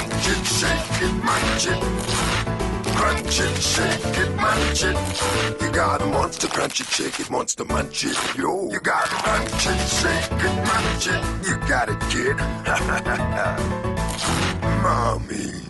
crunch it, shake it, munch it. Crunch it, shake it, munch it. You got a monster, crunch it, shake it, monster, munch it. Yo, you got to crunch it, shake it, munch it. You got it, kid. Mommy.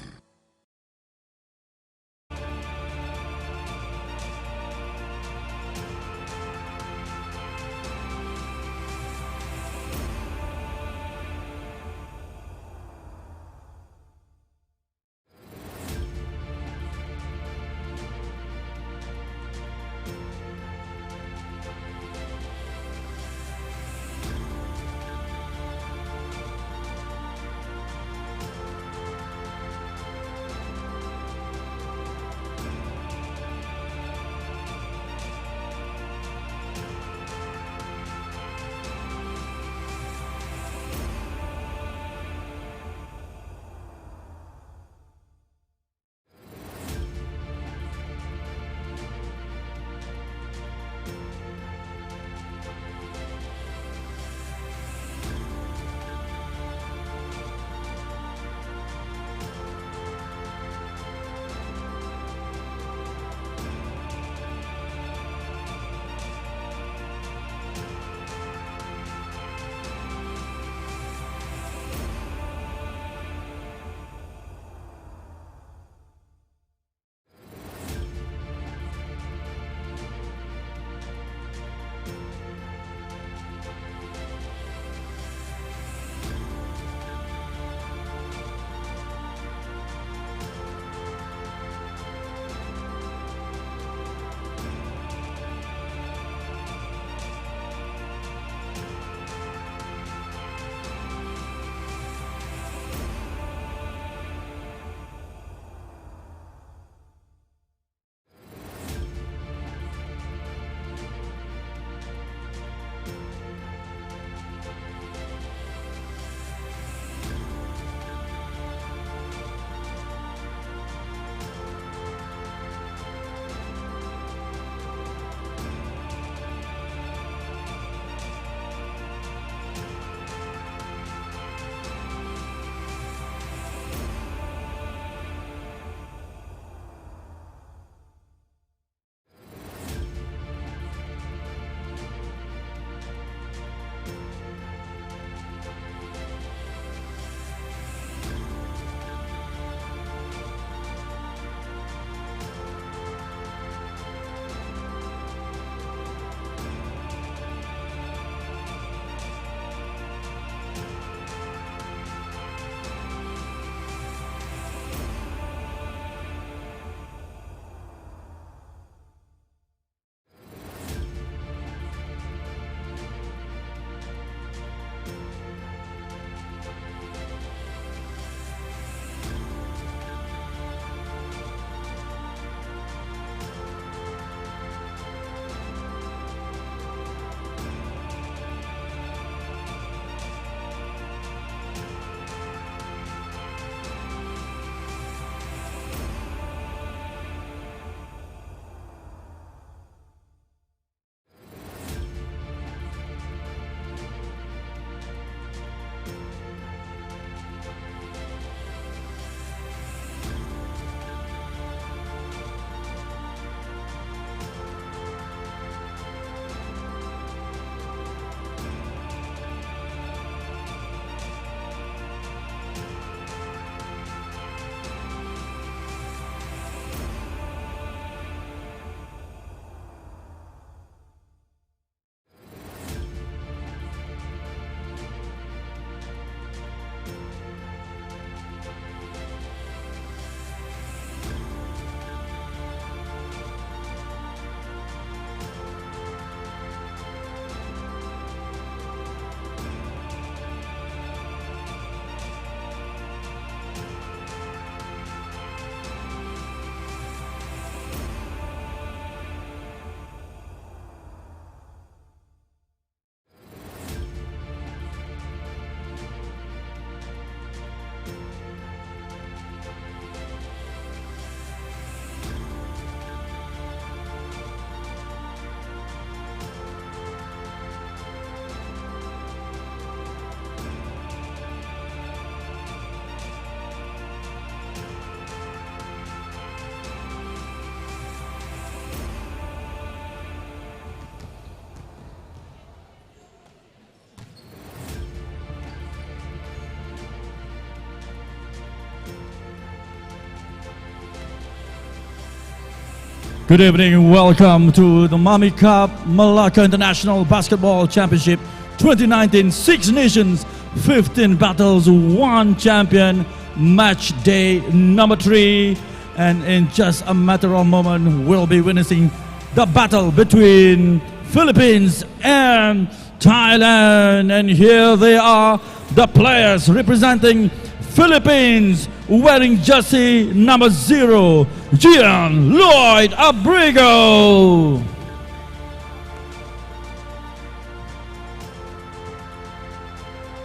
Good evening, welcome to the Mamee Cup Melaka International Basketball Championship 2019, 6 nations, 15 battles, 1 champion, match day number 3. And in just a matter of moment, we'll be witnessing the battle between Philippines and Thailand. And here they are, the players representing Philippines, wearing jersey number 0, Gian Lloyd Abrigo.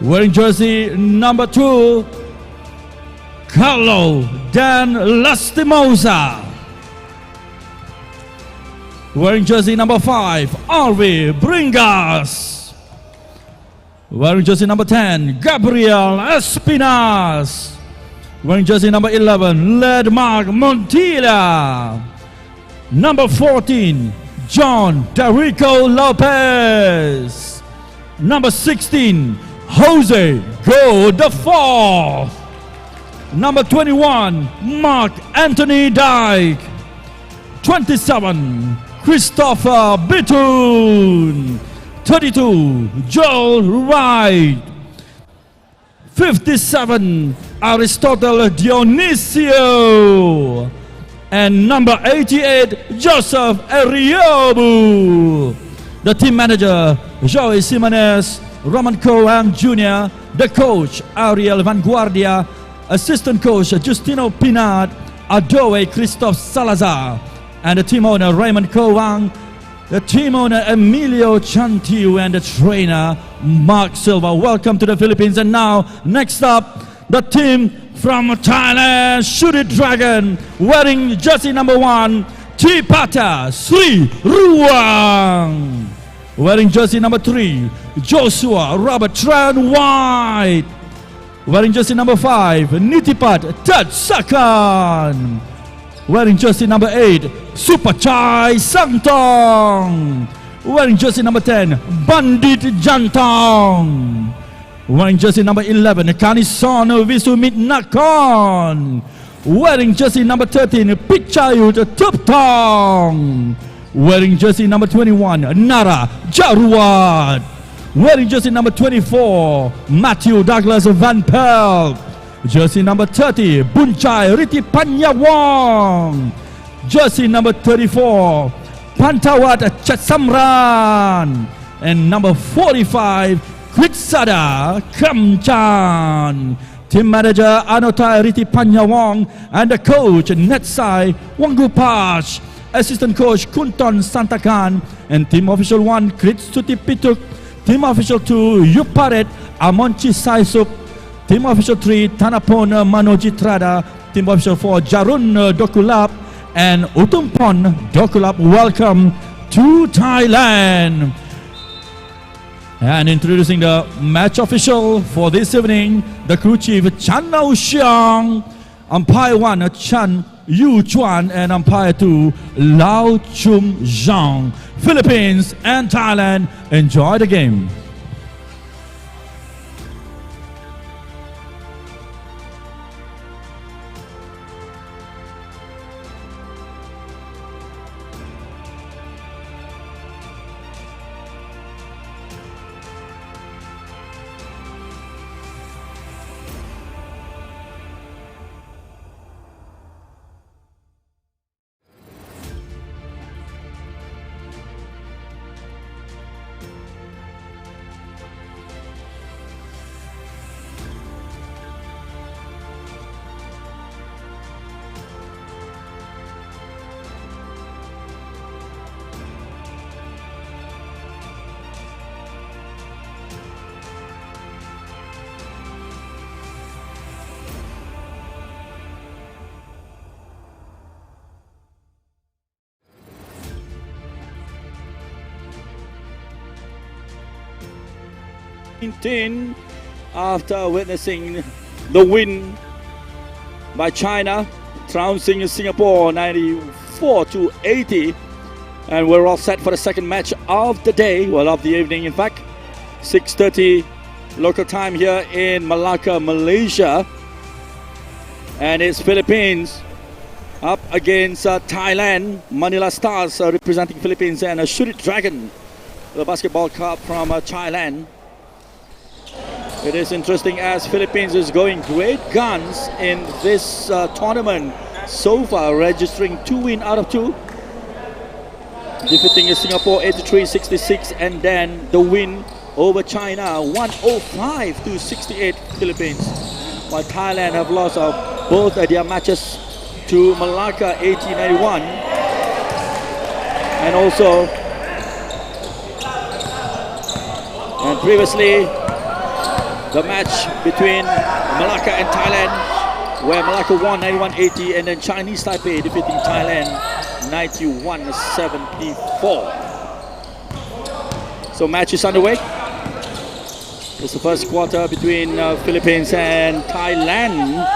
Wearing jersey number 2, Carlo Dan Lastimosa. Wearing jersey number 5, Arvi Bringas. Wearing jersey number 10, Gabriel Espinas. Wearing jersey number 11, Ledmark Montilla. Number 14, John Derico Lopez. Number 16, Jose Go the Fourth. Number 21, Mark Anthony Dyke. 27, Christopher Bitoon. 32, Joel Wright. 57, Aristotle Dionisio. And number 88, Joseph Ariobu. The team manager, Joey Simones, Roman Coam Jr., the coach, Ariel Vanguardia, assistant coach, Justino Pinat, Adoe Christoph Salazar, and the team owner, Raymond Coang, the team owner, Emilio Chantiu, and the trainer, Mark Silva. Welcome to the Philippines. And now, next up, the team from Thailand, Shoot It Dragon, wearing jersey number 1, Tipata Sri Ruang. Wearing jersey number 3, Joshua Robert Tran White. Wearing jersey number 5, Nitipat Tatsakan. Wearing jersey number 8, Supachai Sangtong. Wearing jersey number 10, Bandit Jantong. Wearing jersey number 11, Kanison Visumit Nakon. Wearing jersey number 13, Pichayut Tuptong. Wearing jersey number 21, Nara Jaruat. Wearing jersey number 24, Matthew Douglas Van Pelt. Jersey number 30, Bunchai Riti Panyawong. Jersey number 34, Pantawat Chatsamran. And number 45, Kritsada Kamchan. Team manager Anotai Riti Panyawong and the coach Netsai Wangupach. Assistant coach Kunton Santakan. And team official 1, Kritsuti Pituk. Team official 2, Yuparet Amonchi Saisup. Team official 3, Tanapon Manojitrada. Team official 4, Jarun Dokulap and Utumpon Dokulap. Welcome to Thailand. And introducing the match official for this evening, the crew chief Chan Nao Xiang, umpire 1 Chan Yu Chuan, and umpire 2 Lau Chum Zhang. Philippines and Thailand, enjoy the game. After witnessing the win by China, trouncing Singapore 94-80, and we're all set for the second match of the day, well, of the evening in fact. 6:30 local time here in Melaka, Malaysia, and it's Philippines Up against Thailand, Manila Stars representing Philippines, and Shoot It Dragon, the basketball club from Thailand. It is interesting as Philippines is going great guns in this tournament so far, registering 2 wins out of 2. Defeating Singapore 83-66, and then the win over China 105-68 Philippines. While Thailand have lost both their matches to Melaka 80-91, and also previously the match between Melaka and Thailand, where Melaka won 91-80, and then Chinese Taipei defeating Thailand 91-74. So match is underway. It's the first quarter between Philippines and Thailand.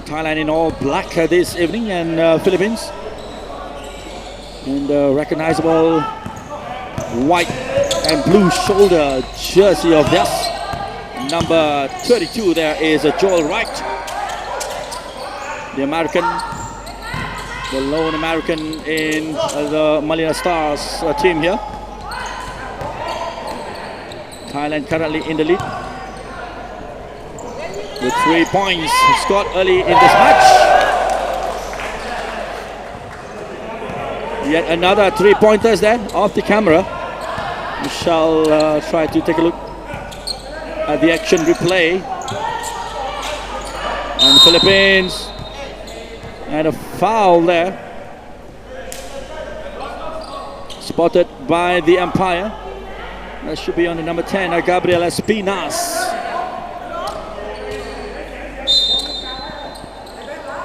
Thailand in all black this evening, and Philippines in the recognizable white and blue shoulder jersey of theirs. Number 32 there is Joel Wright, the American, the lone American in the Manila Stars team here. Thailand currently in the lead with 3 points scored early in this match. Yet another 3-pointers there off the camera. We shall try to take a look at the action replay. And Philippines, and a foul there, spotted by the umpire. That should be on the number 10, Gabriel Espinas.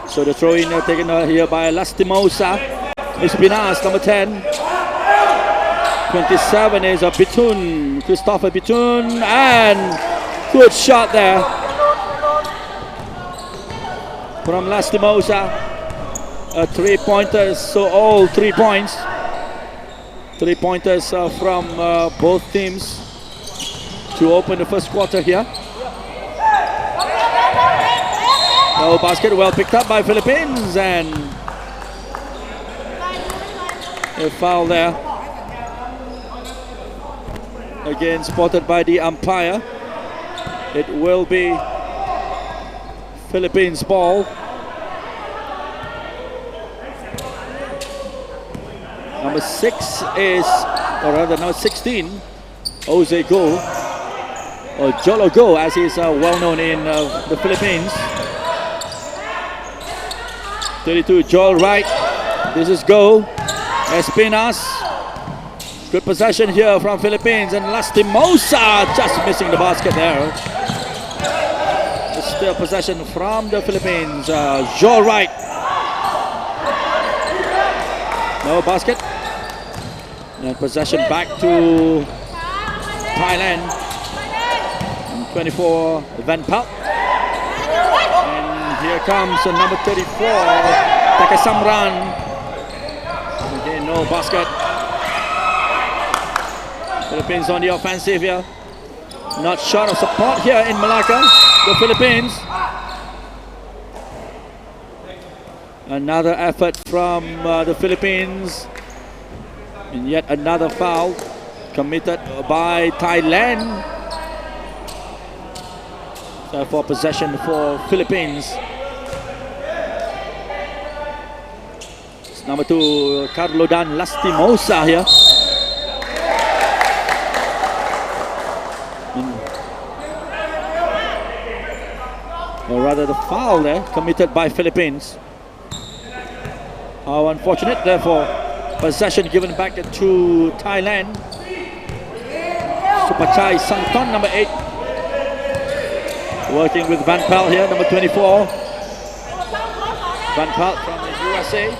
So the throw-in taken here by Lastimosa. Espinas, number 10. 27 is Bitun, Christopher Bitun, and good shot there from Lastimosa. 3-pointers, so all 3 points. 3-pointers from both teams to open the first quarter here. Oh, basket well picked up by Philippines, and a foul there. Again spotted by the umpire. It will be Philippines ball. Number 6 is, or rather number 16, Jose Go, or Jolo Go as he's well known in the Philippines. 32, Joel Wright. This is Go. Espinas. Good possession here from Philippines, and Lastimosa just missing the basket there. It's still possession from the Philippines. Joel Wright. No basket. And possession back to Thailand. And 24, Van Pelt. And here comes number 34, Takasamran. Again, no basket. Philippines on the offensive here. Not short of support here in Melaka, the Philippines. Another effort from the Philippines. And yet another foul committed by Thailand. So for possession for Philippines. It's number 2, Carlodan Lastimosa here. Or rather the foul there committed by Philippines. How unfortunate, therefore possession given back to Thailand. Supachai Sangton, number 8, working with Van Pelt here, number 24. Van Pelt from the USA.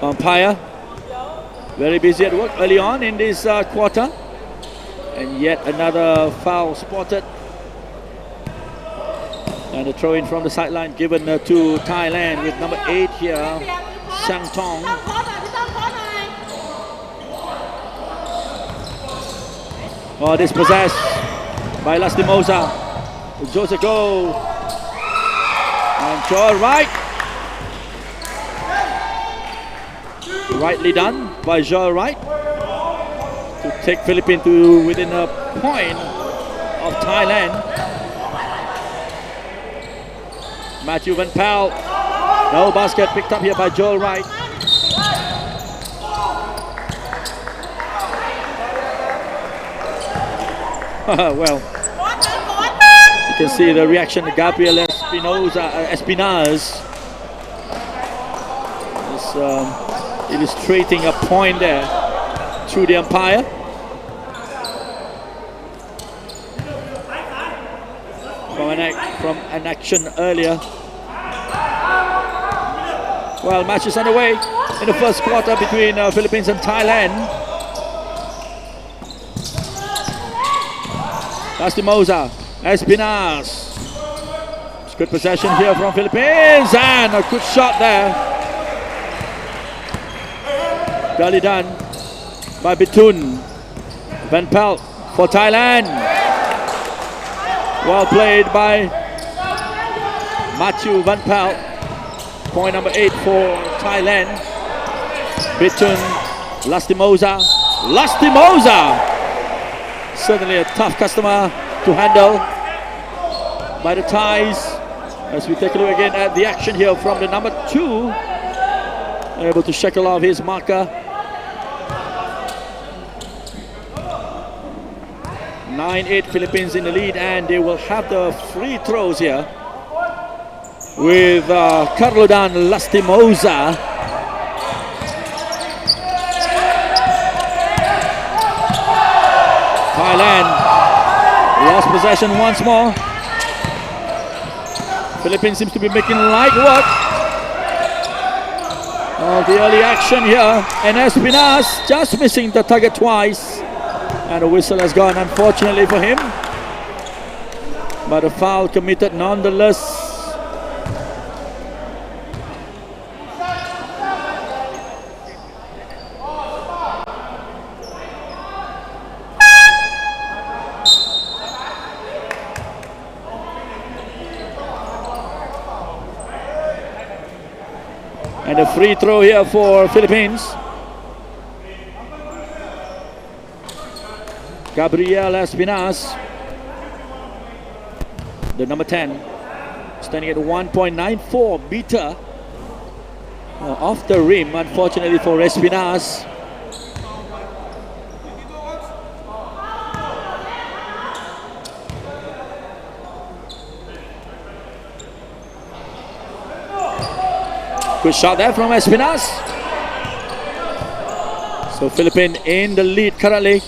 Umpire very busy at work early on in this quarter. And yet another foul spotted. And a throw in from the sideline given to Thailand with number 8 here, Sang Tong. Oh, dispossessed by Lastimosa. Jose go. And Joel Wright. Rightly done by Joel Wright to take Philippines to within a point of Thailand. Matthew Van Pal. No basket picked up here by Joel Wright. Well, you can see the reaction of Gabriel Espinaz is illustrating a point there through the umpire. From an action earlier. Well, match is underway in the first quarter between Philippines and Thailand. Lastimosa, Espinaz. It's good possession here from Philippines and a good shot there. Well done by Bitun. Van Pelt for Thailand. Well played by Matthew Van Pelt. Point number 8 for Thailand. Bitun, Lastimosa. Lastimosa! Certainly a tough customer to handle by the Thais. As we take a look again at the action here from the number 2. Able to shackle off his marker. 9-8 Philippines in the lead, and they will have the free throws here with Carlodan Lastimosa. Thailand lost possession once more. Philippines seems to be making light work of the early action here, and Espinaz just missing the target twice. And a whistle has gone, unfortunately for him. But a foul committed nonetheless. And a free throw here for Philippines. Gabriel Espinaz, the number 10, standing at 1.94 meter off the rim, unfortunately for Espinaz. Good shot there from Espinaz. So Philippines in the lead currently.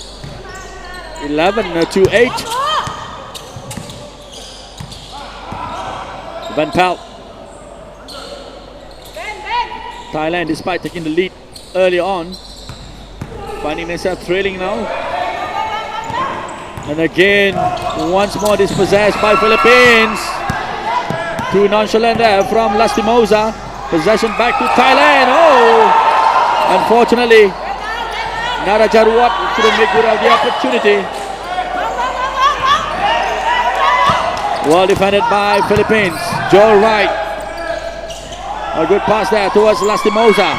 11-8. Van Pelt. Thailand, despite taking the lead early on, finding themselves trailing now. And again, once more dispossessed by Philippines. Too nonchalant there from Lastimosa. Possession back to Thailand. Oh, unfortunately, Nara Jarwat couldn't make good of the opportunity. Well defended by Philippines. Joel Wright. A good pass there towards Lastimosa.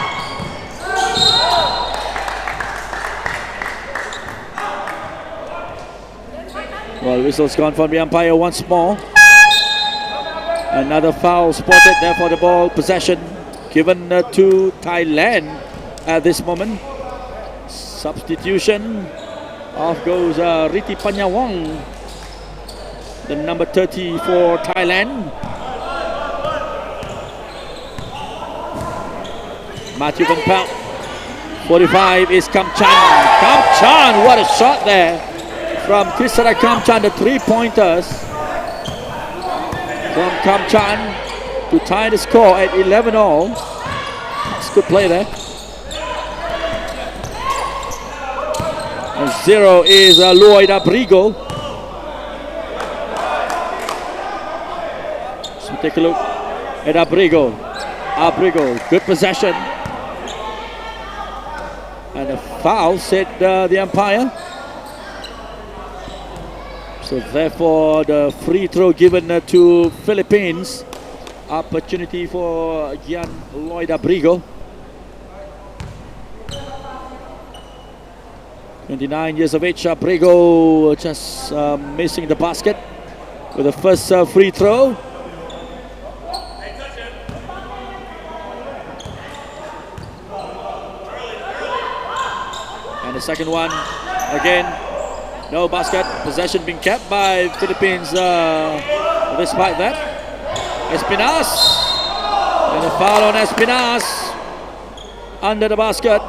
Well, whistle's gone from the umpire once more. Another foul spotted there for the ball possession given to Thailand at this moment. Substitution. Off goes Riti Panyawong, the number 30 for Thailand. Matthew Van Pelt. 45 is Kamchan. Kamchan, what a shot there from Krisara Kamchan, the 3-pointers from Kamchan to tie the score at 11-all. It's a good play there. And 0 is Lloyd Abrigo. So take a look at Abrigo. Abrigo, good possession. And a foul, said the umpire. So therefore, the free throw given to Philippines. Opportunity for Gian Lloyd Abrigo. 29 years of age, Abrigo just missing the basket with the first free throw. And the second one, again, no basket. Possession being kept by Philippines despite that. Espinas, and a foul on Espinas under the basket.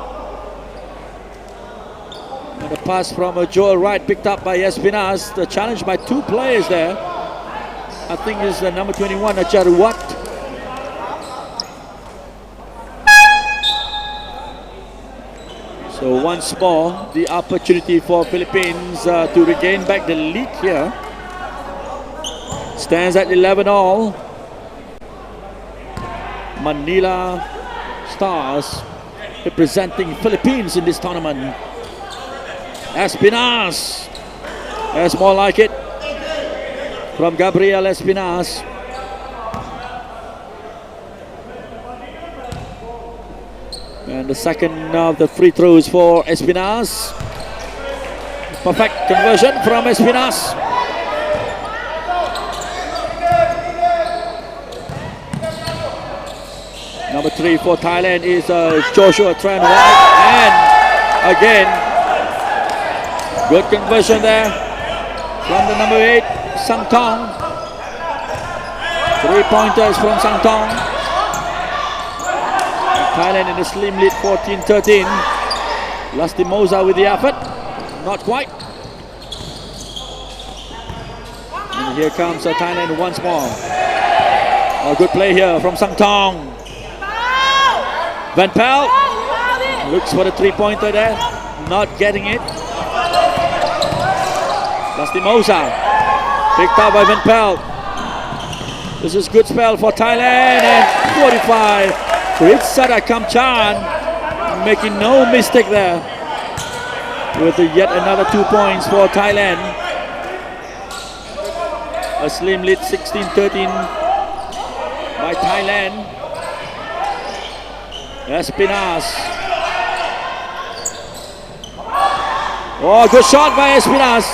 And a pass from Joel Wright picked up by Espinas. The challenge by two players there. I think is the number 21, Ajaruwat. So once more, the opportunity for Philippines to regain back the lead here. Stands at 11 all. Manila Stars representing Philippines in this tournament. Espinas. That's more like it from Gabriel Espinas. And the second of the free throws for Espinas. Perfect conversion from Espinas. Number 3 for Thailand is Joshua Tran White, and again, good conversion there from the number 8, Sang Tong. 3 pointers from Sang Tong. Thailand in the slim lead 14-13. Lastimosa with the effort, not quite. And here comes Thailand once more. A good play here from Sang Tong. Van Pelt looks for the 3-pointer there, not getting it. Lastimosa picked up by Van Pelt. This is good spell for Thailand, and 45. Ritsada Kamchan making no mistake there with yet another 2 points for Thailand. A slim lead 16-13 by Thailand. Espinas. Oh, good shot by Espinas.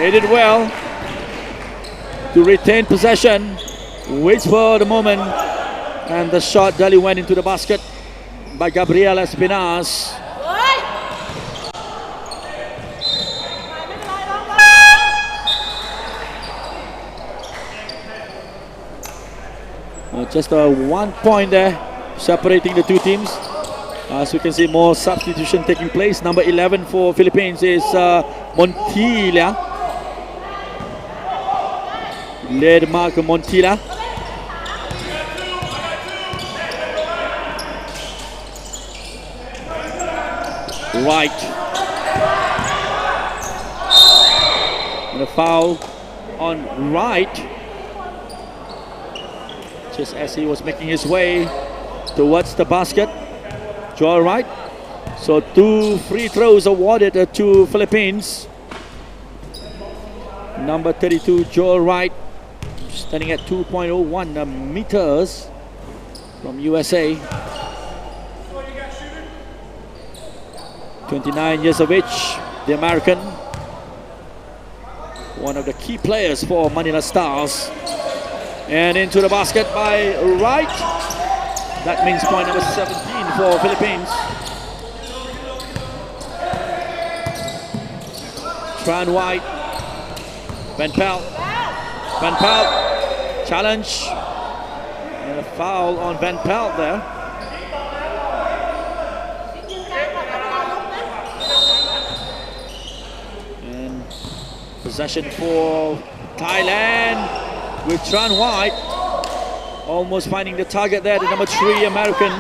He did well to retain possession. Waits for the moment. And the shot barely went into the basket by Gabriel Espinas. Just a 1 point there, separating the two teams. As we can see, more substitution taking place. Number 11 for Philippines is Montilla. Led Mark Montilla. Right. And a foul on Wright, just as he was making his way towards the basket. Joel Wright. So 2 free throws awarded to Philippines. Number 32, Joel Wright, standing at 2.01 meters from USA. 29 years of age, the American. One of the key players for Manila Stars. And into the basket by Wright. That means point number 17 for Philippines. Tran White. Van Pelt. Van Pelt. Challenge. And a foul on Van Pelt there. And possession for Thailand with Tran White. Almost finding the target there, the number 3 American.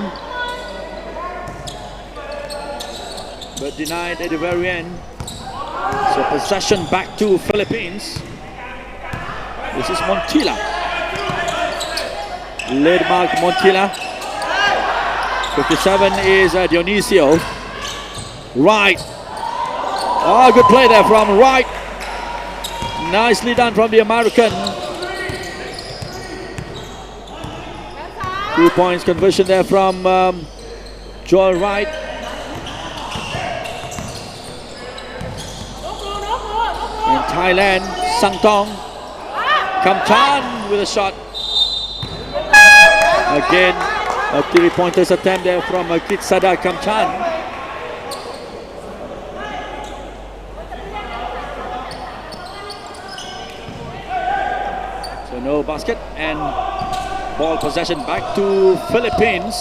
But denied at the very end. So possession back to Philippines. This is Montilla. Lead mark Montilla. 57 is Dionisio. Wright. Oh, good play there from Wright. nicely done from the American. 2 points conversion there from Joel Wright. In Thailand, Sangtong. Kamchan with a shot. Again, a 3-pointers attempt there from Kritsada Kamchan. So no basket and ball possession back to Philippines.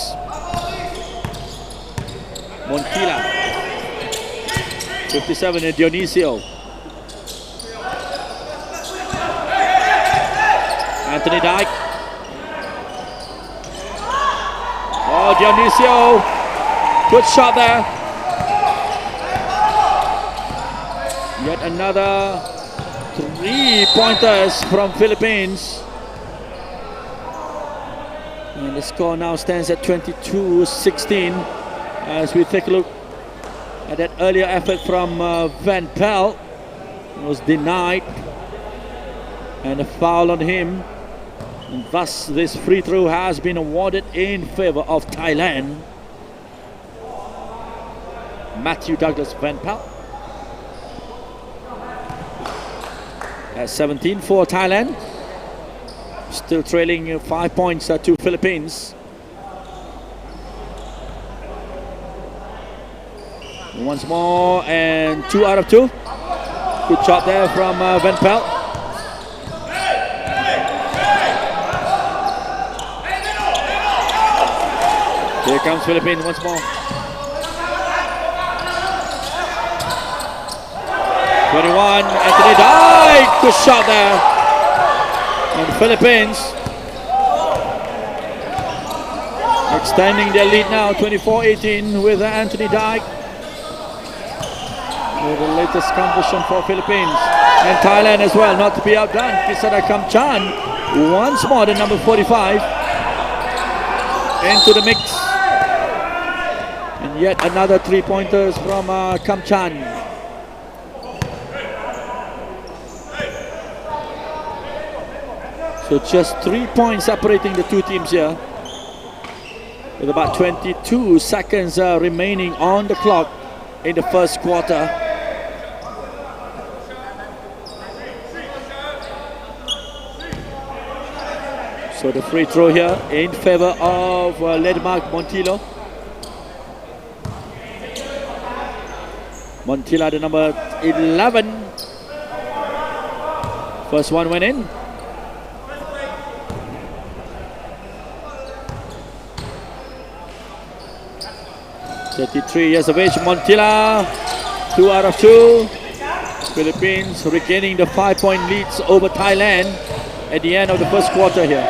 Montila. 57 in Dionisio. Anthony Dyke. Oh, Dionisio. Good shot there. Yet another 3-pointers from Philippines. And the score now stands at 22-16 as we take a look at that earlier effort from Van Pelt. It was denied and a foul on him. And thus this free throw has been awarded in favor of Thailand. Matthew Douglas Van Pelt. At 17 for Thailand. Still trailing 5 points to Philippines. Once more and 2 out of 2. Good shot there from Van Pelt. Here comes Philippines once more. 21, Anthony Dyke. Good shot there. And Philippines extending their lead now, 24-18 with Anthony Dyke. With the latest conversion for Philippines. And Thailand as well, not to be outdone. Kisada Kamchan once more, the number 45, into the mix. And yet another 3-pointers from Kamchan. So just 3 points separating the two teams here. With about 22 seconds remaining on the clock in the first quarter. So the free throw here in favor of Ledmark Montilo. Montila, the number 11. First one went in. .33 of age, Montila, 2 out of 2. Philippines regaining the 5-point leads over Thailand at the end of the first quarter here.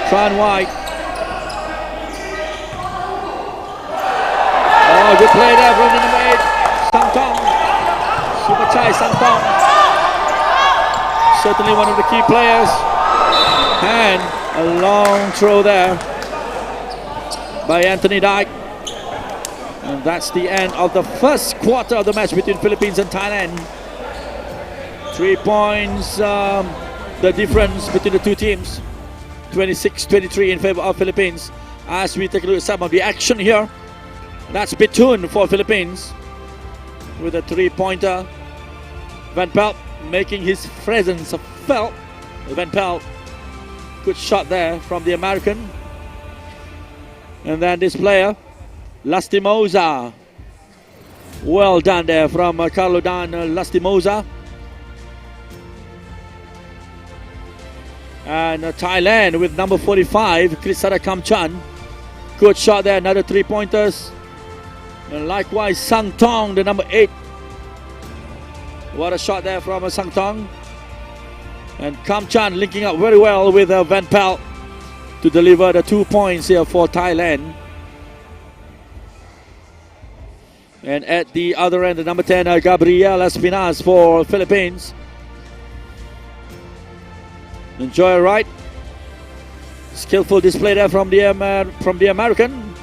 Tran White. Oh, good play there from the number 8, Sangtong. Super Chai Sangtong. Certainly one of the key players. And a long throw there by Anthony Dyke. And that's the end of the first quarter of the match between Philippines and Thailand. 3 points, the difference between the two teams. 26-23 in favor of Philippines. As we take a look at some of the action here. That's Bithun for Philippines with a 3-pointer. Van Pelt making his presence felt. Van Pelt, good shot there from the American. And then this player, Lastimosa. Well done there from Carlo Dan Lastimosa. And Thailand with number 45, Krisada Kamchan. Good shot there, another 3-pointers. And likewise, Sangtong, the number 8. What a shot there from Sangtong. And Kamchan linking up very well with Van Pelt to deliver the 2 points here for Thailand. And at the other end, the number 10, Gabriel Espinas for Philippines. Enjoy, right? Skillful display there from the American.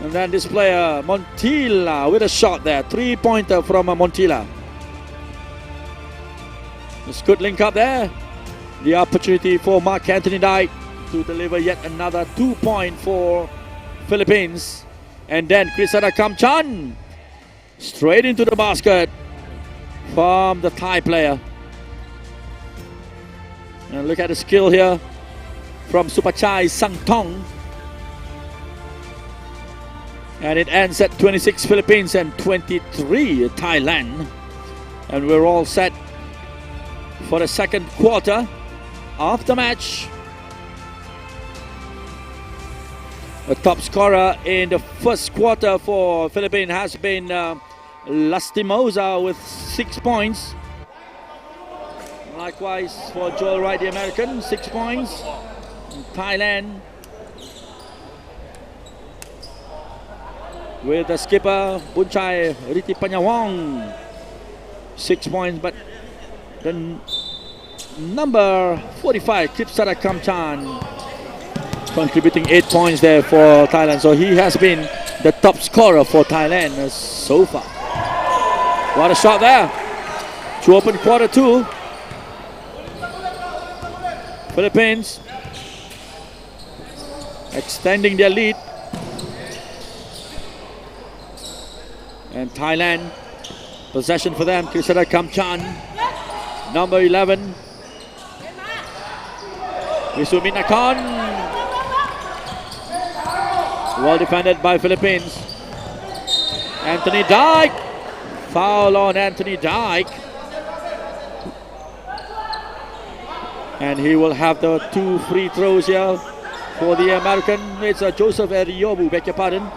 And then this player, Montila, with a shot there. 3-pointer from Montila. It's good link up there. The opportunity for Mark Anthony Dyke to deliver yet another 2 point for Philippines. And then Krisada Kamchan straight into the basket from the Thai player. And look at the skill here from Supachai Sangtong. And it ends at 26 Philippines and 23 Thailand. And we're all set for the second quarter of the match. The top scorer in the first quarter for Philippines has been Lastimosa with 6 points. Likewise for Joel Wright, the American, 6 points. In Thailand, with the skipper Bunchai Ritipanyawong, 6 points, but the number 45 Kipsara Kamchan contributing 8 points there for Thailand. So he has been the top scorer for Thailand so far. What a shot there to open quarter two. Philippines extending their lead. And Thailand, possession for them. Krisada Kamchan, number 11. Visuminakon. Well defended by Philippines. Anthony Dyke. Foul on Anthony Dyke. And he will have the 2 free throws here for the American. It's Joseph Eriobu, beg your pardon.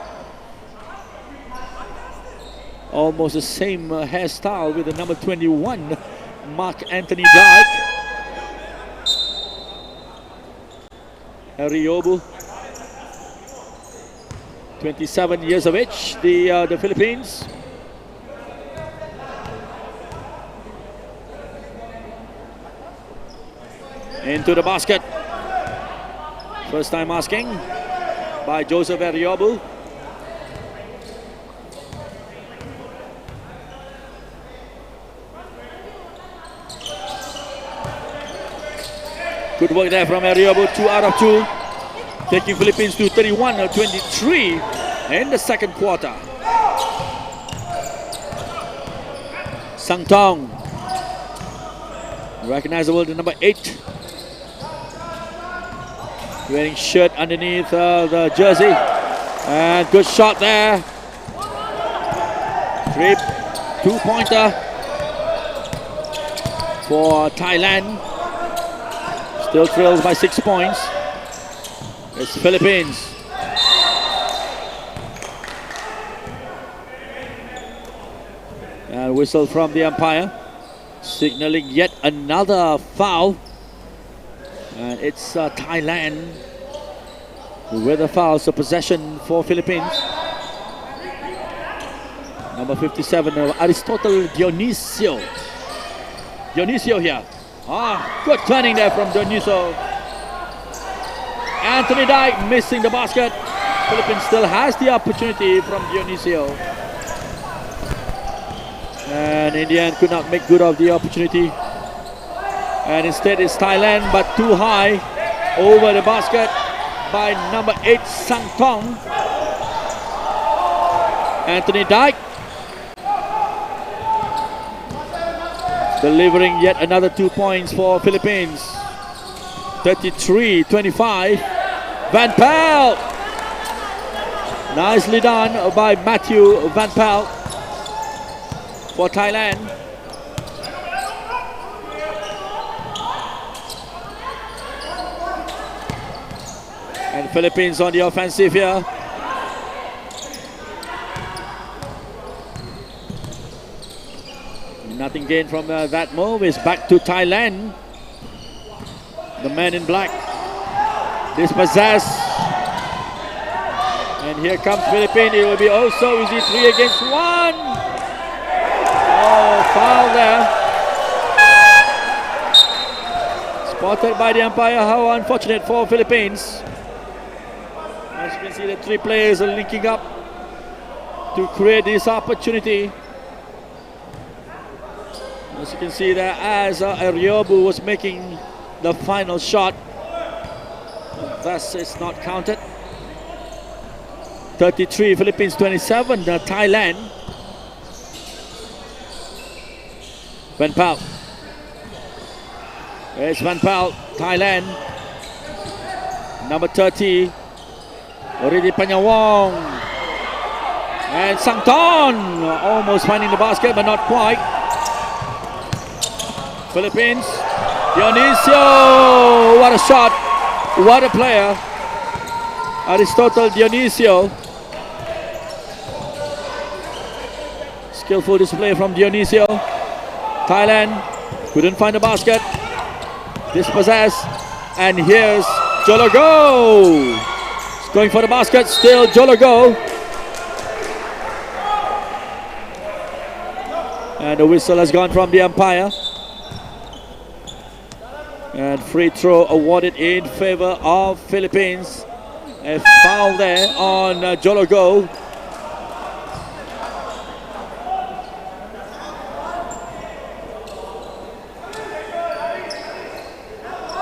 Almost the same hairstyle with the number 21, Mark Anthony Dyke. Eriobu, 27 years of age, the Philippines. Into the basket. First time asking by Joseph Eriobu. Good work there from Eriobu, 2 out of 2. Taking Philippines to 31-23 in the second quarter. Sangtong. Recognizable, the number 8. Wearing shirt underneath the jersey. And good shot there. 2-pointer for Thailand. Still trails by 6 points. It's Philippines. And whistle from the umpire, signaling yet another foul. And it's Thailand with a foul, so possession for Philippines. Number 57, Aristotle Dionisio. Dionisio here. Good turning there from Dionisio. Anthony Dyke missing the basket. Philippines still has the opportunity from Dionisio. And in the end could not make good of the opportunity. And instead it's Thailand, but too high over the basket by number 8 Sangtong. Anthony Dyke delivering yet another 2 points for Philippines. 33-25. Van Pelt. Nicely done by Matthew Van Pelt for Thailand. And Philippines on the offensive here. Nothing gained from that move. Is back to Thailand. The man in black dispossessed. And here comes Philippines. It will be also easy 3 against 1. Oh, foul there. Spotted by the umpire. How unfortunate for Philippines. As you can see, the 3 players are linking up to create this opportunity. As you can see there, as Ariobu was making the final shot, thus it's not counted. 33 Philippines, 27 Thailand. Van Pal. It's Van Pal, Thailand. Number 30, Riti Panyawong. And Sangton almost finding the basket, but not quite. Philippines, Dionisio, what a shot, what a player. Aristotle Dionisio. Skillful display from Dionisio. Thailand couldn't find the basket. Dispossessed, and here's Jologo. He's going for the basket, still Jologo. And the whistle has gone from the umpire. And free throw awarded in favor of Philippines. A foul there on Jologo.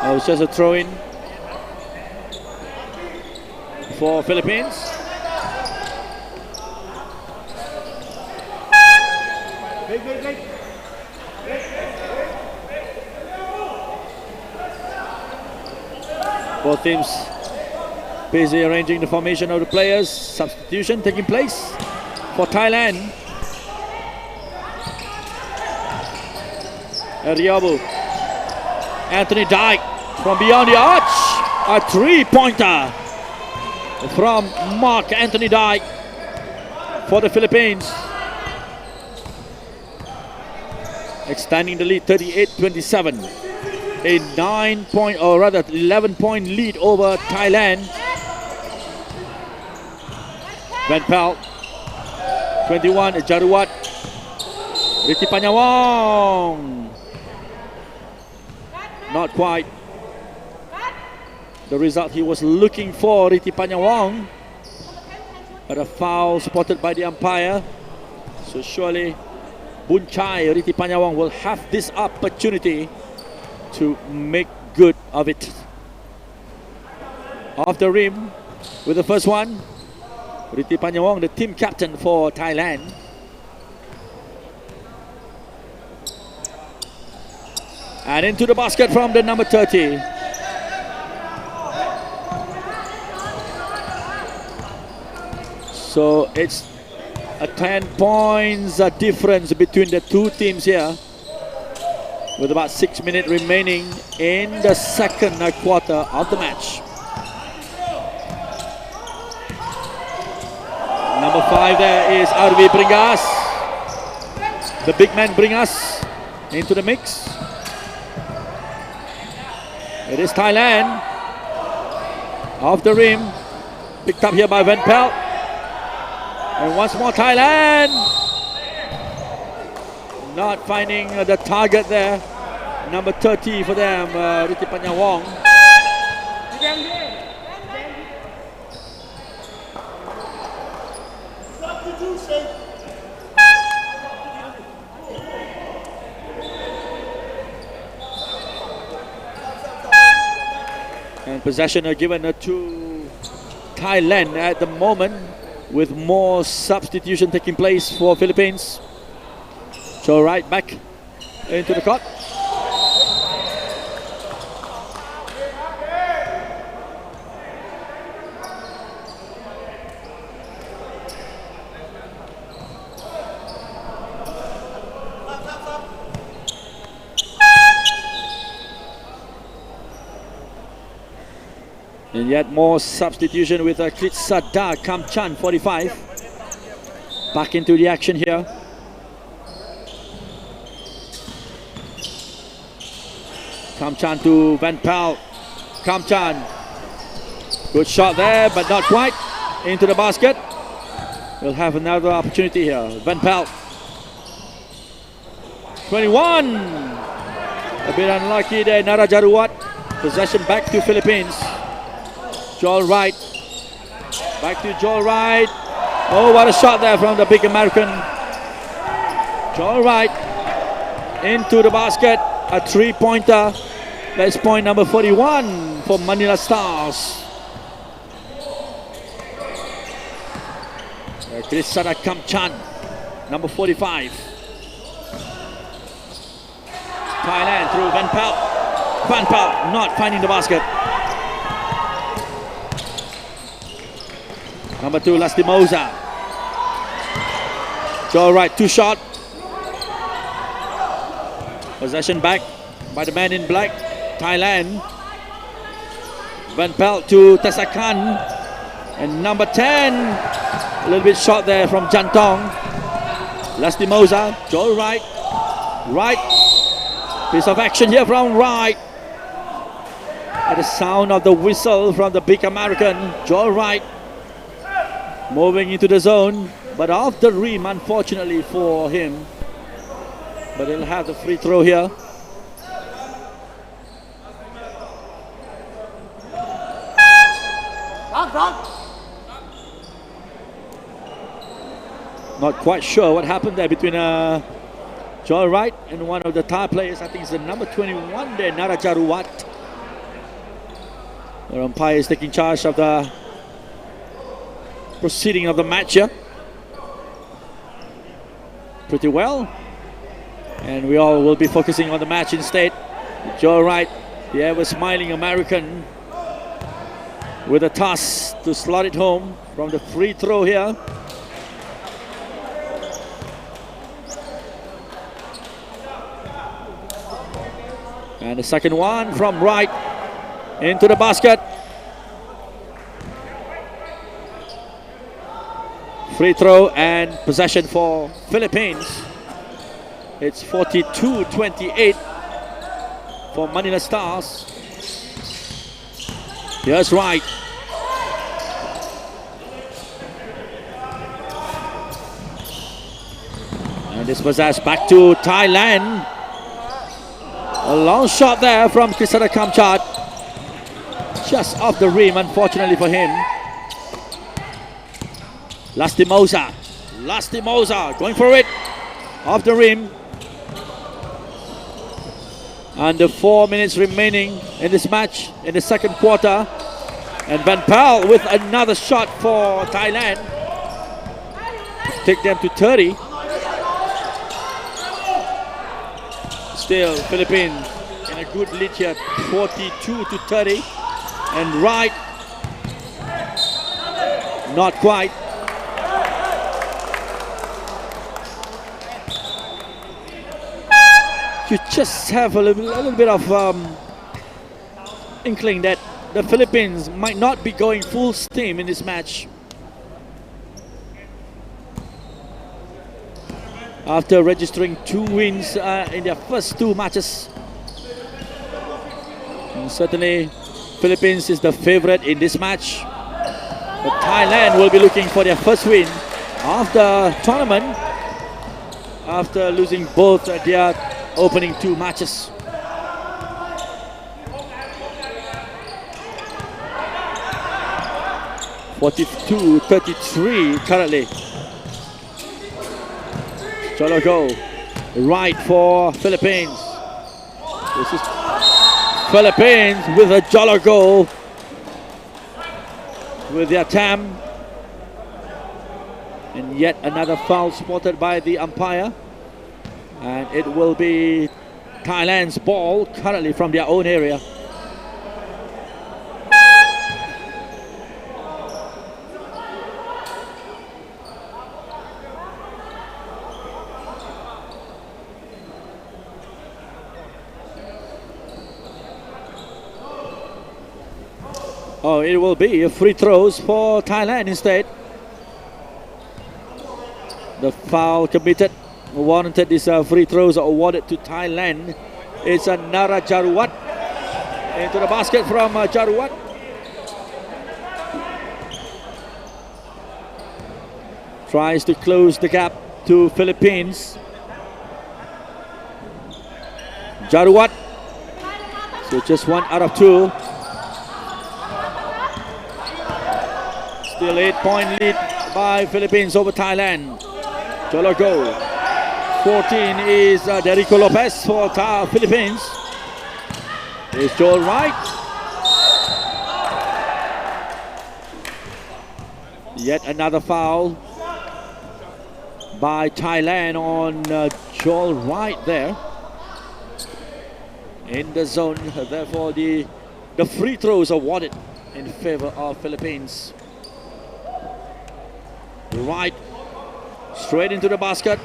It was just a throw-in for Philippines. Both teams busy arranging the formation of the players. Substitution taking place for Thailand. Ariobu. Anthony Dyke from beyond the arch. A three-pointer from Mark Anthony Dyke for the Philippines. Extending the lead 38-27. A 9-point, or rather 11-point lead over Thailand. Van Pal, 21, Jaruat, Riti Panyawong. Not quite the result he was looking for, Riti Panyawong. But a foul spotted by the umpire. So surely Bunchai, Riti Panyawong will have this opportunity to make good of it. Off the rim with the first one, Riti Panyawong, the team captain for Thailand. And into the basket from the number 30. So it's a 10 points difference between the two teams here, with about 6 minutes remaining in the second quarter of the match. Number 5 there is Arvi Bringas. The big man Bringas into the mix. It is Thailand. Off the rim. Picked up here by Van Pelt. And once more Thailand. Not finding the target there. Number 30 for them, Riti Panyawong. And possession are given to Thailand at the moment, with more substitution taking place for Philippines. So right back into the court. And yet more substitution with Kritsada Kamchan, 45. Back into the action here. Kamchan to Van Pal. Kamchan. Good shot there, but not quite. Into the basket. We'll have another opportunity here. Van Pal. 21. A bit unlucky there, Nara Jaruat. Possession back to Philippines. Joel Wright. Back to Joel Wright. Oh, what a shot there from the big American. Joel Wright. into the basket. A three-pointer. That's point number 41 for Manila Stars. Krisara Kamchan, number 45. Thailand through Van Pelt. Van Pelt not finding the basket. Number 2, Lastimosa. Joe Wright, 2 shot. Possession back by the man in black, Thailand. Van Pelt to Tessakan. And number 10, a little bit short there from Jantong. Lastimosa, Joe Wright. Wright. Piece of action here from Wright. At the sound of the whistle from the big American, Joe Wright. Moving into the zone, but off the rim, unfortunately for him. But he'll have the free throw here. Not quite sure what happened there between Joel Wright and one of the Thai players. I think it's the number 21 there, Narajaruwat. The umpire is taking charge of the proceeding of the match here. Pretty well. And we all will be focusing on the match instead. Joel Wright, the ever-smiling American, with a toss to slot it home from the free throw here. And the second one from Wright into the basket. Free throw and possession for Philippines. It's 42-28 for Manila Stars. Here's Wright. And this possessed back to Thailand. A long shot there from Krisara Kamchat. Just off the rim, unfortunately for him. Lastimosa. Lastimosa going for it. Off the rim. Under 4 minutes remaining in this match in the second quarter. And Van Pelt with another shot for Thailand. Take them to 30. Still, Philippines in a good lead here, 42-30. And Wright, not quite. You just have a little bit of inkling that the Philippines might not be going full steam in this match. After registering 2 wins in their first 2 matches. And certainly, Philippines is the favorite in this match. But Thailand will be looking for their first win of the tournament after losing both their opening 2 matches. (42-33) currently. Jologo, right for Philippines. This is Philippines with a Jologo with their tam. And yet another foul spotted by the umpire. And it will be Thailand's ball currently from their own area. Oh, it will be free throws for Thailand instead. The foul committed warranted. These free throws are awarded to Thailand. It's a Nara Jaruwat into the basket from Jaruwat. Tries to close the gap to Philippines. Jaruwat. So just 1 out of 2. Still 8-point lead by Philippines over Thailand. Jologo 14 is Derico Lopez for Philippines. It's Joel Wright. Yet another foul by Thailand on Joel Wright there. In the zone, therefore the free throws are awarded in favor of Philippines. Wright straight into the basket.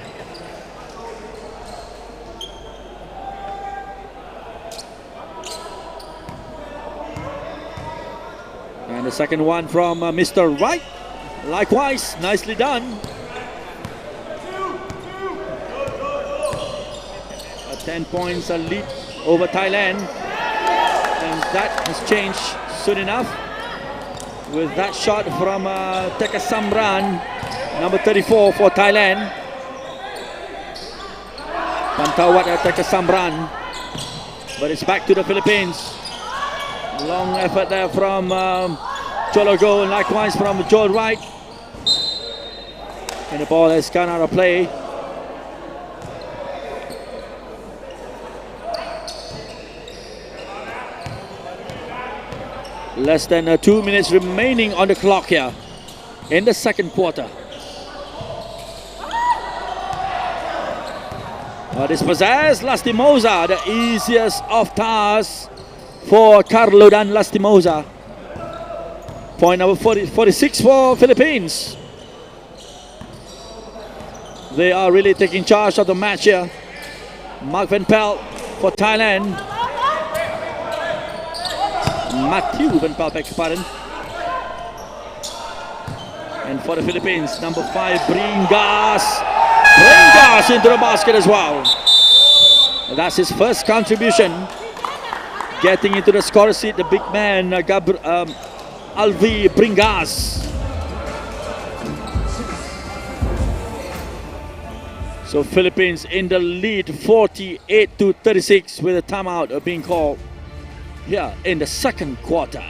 And the second one from Mr. Wright. Likewise, nicely done. A 10 points lead over Thailand. And that has changed soon enough with that shot from Teka Samran, number 34 for Thailand. Pantawat at Teka Samran. But it's back to the Philippines. Long effort there from Chologo, and likewise from Joel Wright. And the ball has gone out of play. Less than 2 minutes remaining on the clock here in the second quarter. Dispossessed, Lastimosa, the easiest of tasks for Carlo Dan Lastimosa. Point number 46 for Philippines. They are really taking charge of the match here. Mark Van Pelt for Thailand. Matthew Van Pelt, beg your pardon. And for the Philippines, number 5, Bringas. Bringas into the basket as well. That's his first contribution. Getting into the scorer seat, the big man, Alvi Bringas. So Philippines in the lead 48-36 with a timeout being called here in the second quarter.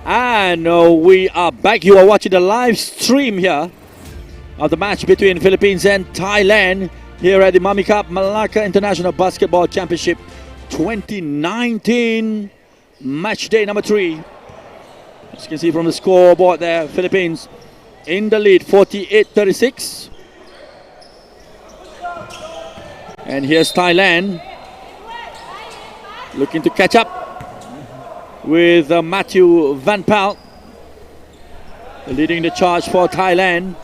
And we are back. You are watching the live stream here of the match between Philippines and Thailand here at the Mamee Cup Melaka International Basketball Championship 2019, match day number 3. As you can see from the scoreboard there, Philippines in the lead 48-36. And here's Thailand looking to catch up with Matthew Van Pelt leading the charge for Thailand.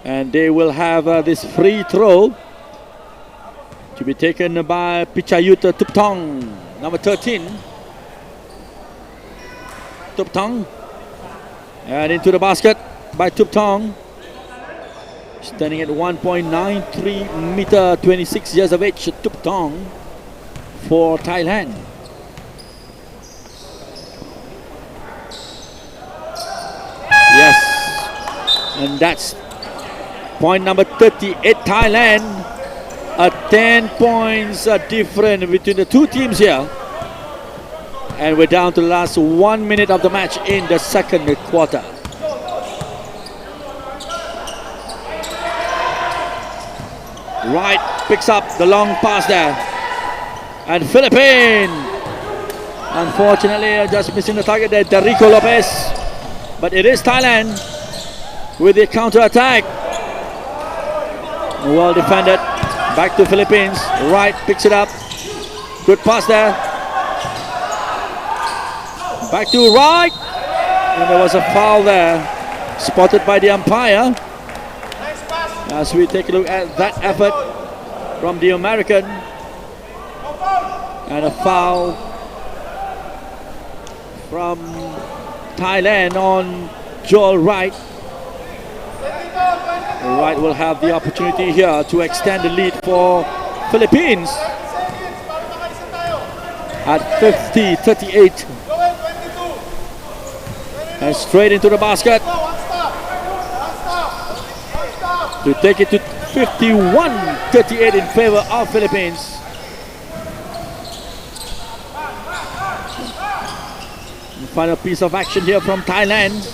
And they will have this free throw to be taken by Pichayut Tuptong, number 13. Tuptong. And into the basket by Tuptong. Standing at 1.93 meter, 26 years of age, Tuptong for Thailand. Yes, and that's point number 38, Thailand. A 10 points difference between the two teams here. And we're down to the last 1 minute of the match in the second quarter. Wright picks up the long pass there. And Philippines, unfortunately, just missing the target there, Derico Lopez. But it is Thailand with the counter-attack. Well defended. Back to Philippines. Wright picks it up. Good pass there. Back to right. And there was a foul there. Spotted by the umpire. As we take a look at that effort from the American. And a foul from Thailand on Joel Wright. Wright will have the opportunity here to extend the lead for Philippines at 50-38. And straight into the basket to take it to 51-38 in favor of Philippines. And final piece of action here from Thailand.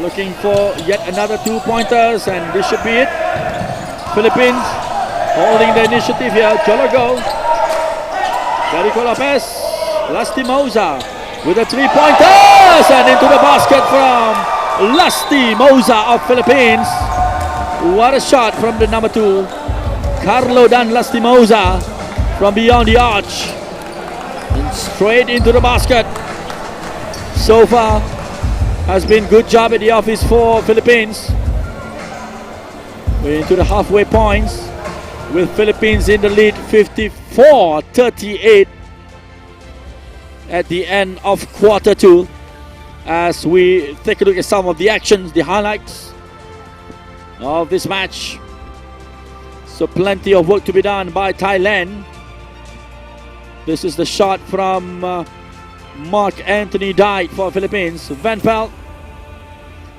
Looking for yet another 2-pointers, and this should be it. Philippines holding the initiative here. Jologo, Jericho Lopez, Lastimosa with the 3-pointers, and into the basket from Lastimosa of Philippines. What a shot from the number 2, Carlo Dan Lastimosa, from beyond the arch and straight into the basket. So far has been good job at the office for Philippines. We're into the halfway points with Philippines in the lead 54-38 at the end of quarter 2. As we take a look at some of the actions, the highlights of this match. So plenty of work to be done by Thailand. This is the shot from Mark Anthony Died for Philippines. Van Pelt,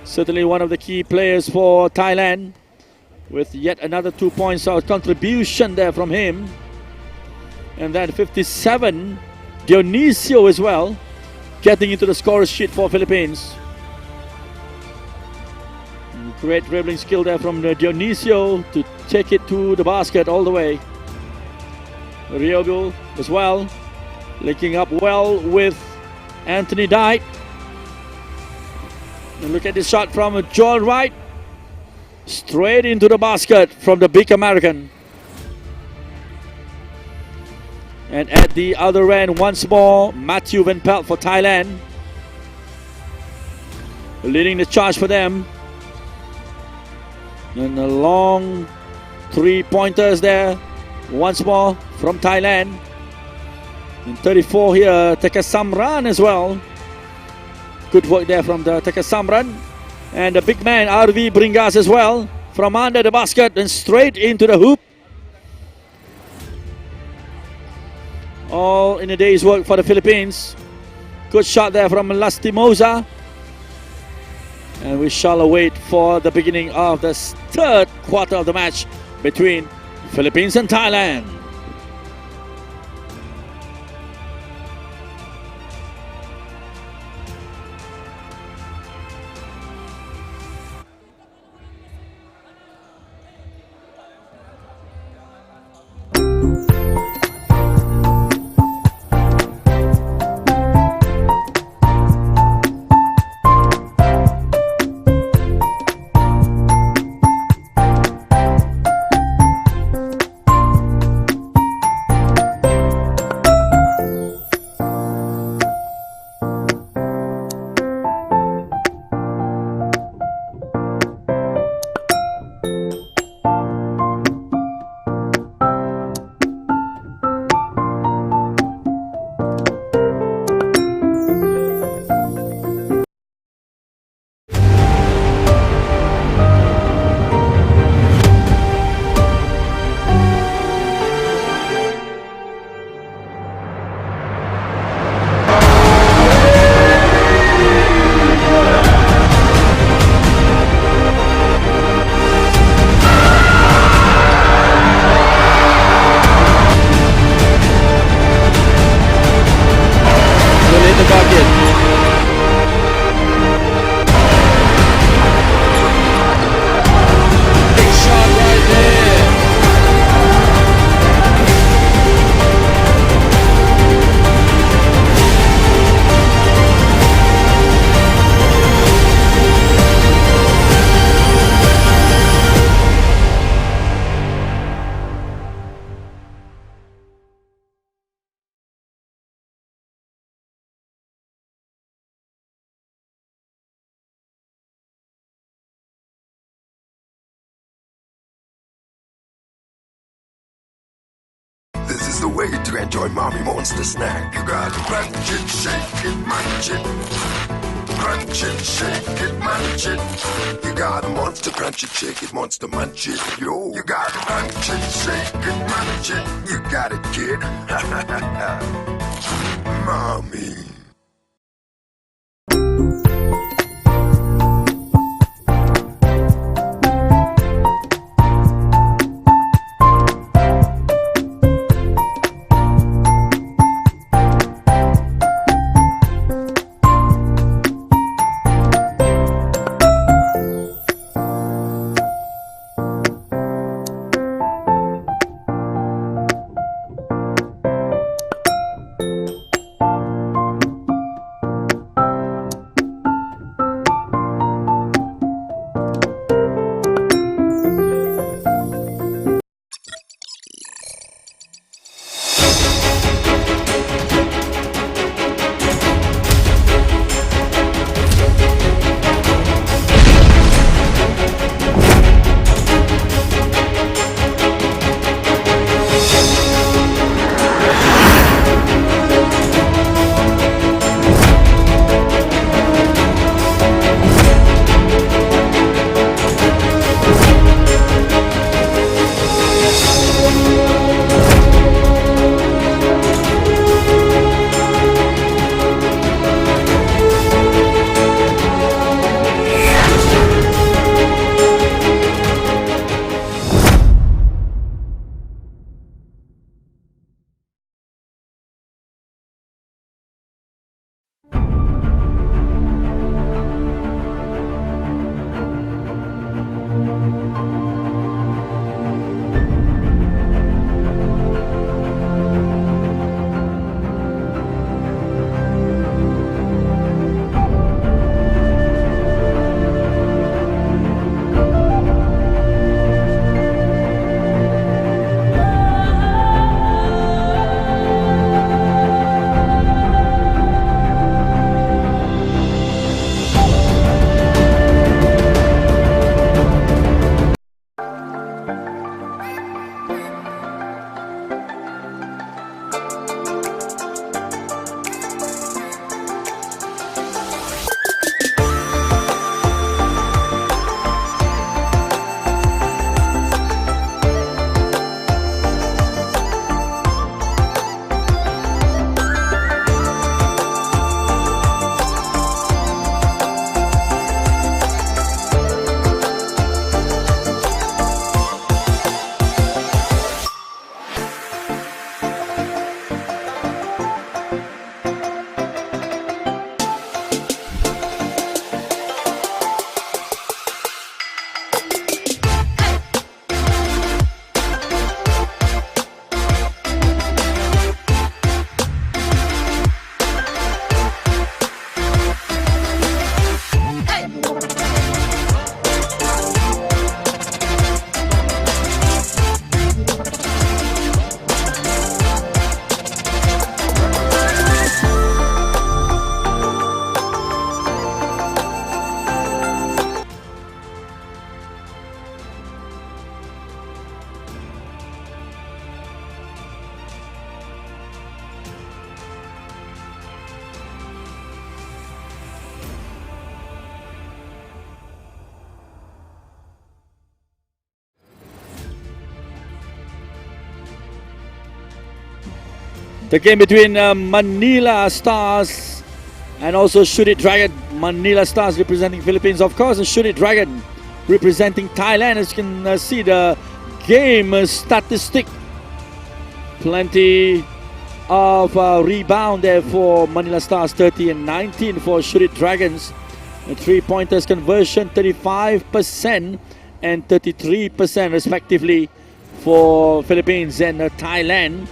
certainly one of the key players for Thailand, with yet another 2 points out contribution there from him. And then 57, Dionisio as well, getting into the scorer's sheet for Philippines. Great dribbling skill there from Dionisio to take it to the basket all the way. Ryobu as well, linking up well with Anthony Died. And look at this shot from Joel Wright. Straight into the basket from the big American. And at the other end, once more, Matthew Van Pelt for Thailand, leading the charge for them. And a long 3-pointers there, once more from Thailand. And 34 here, Tekasamran as well. Good work there from the Tekasamran. And the big man, RV Bringas as well, from under the basket and straight into the hoop. All in a day's work for the Philippines. Good shot there from Lastimosa. And we shall await for the beginning of the third quarter of the match between Philippines and Thailand. the way to enjoy Mommy Monster snack. You gotta crunch it, shake it, munch it. Crunch it, shake it, munch it. You got a monster, crunch it, shake it, monster, munch it. Yo, you gotta crunch it, shake it, munch it. You got it, kid. Mommy. The game between Manila Stars and also Shoot It Dragon. Manila Stars representing Philippines, of course, and Shoot It Dragon representing Thailand. As you can see the game statistic. Plenty of rebound there for Manila Stars, 30 and 19 for Shoot It Dragons. And three-pointers conversion, 35% and 33% respectively for Philippines and Thailand.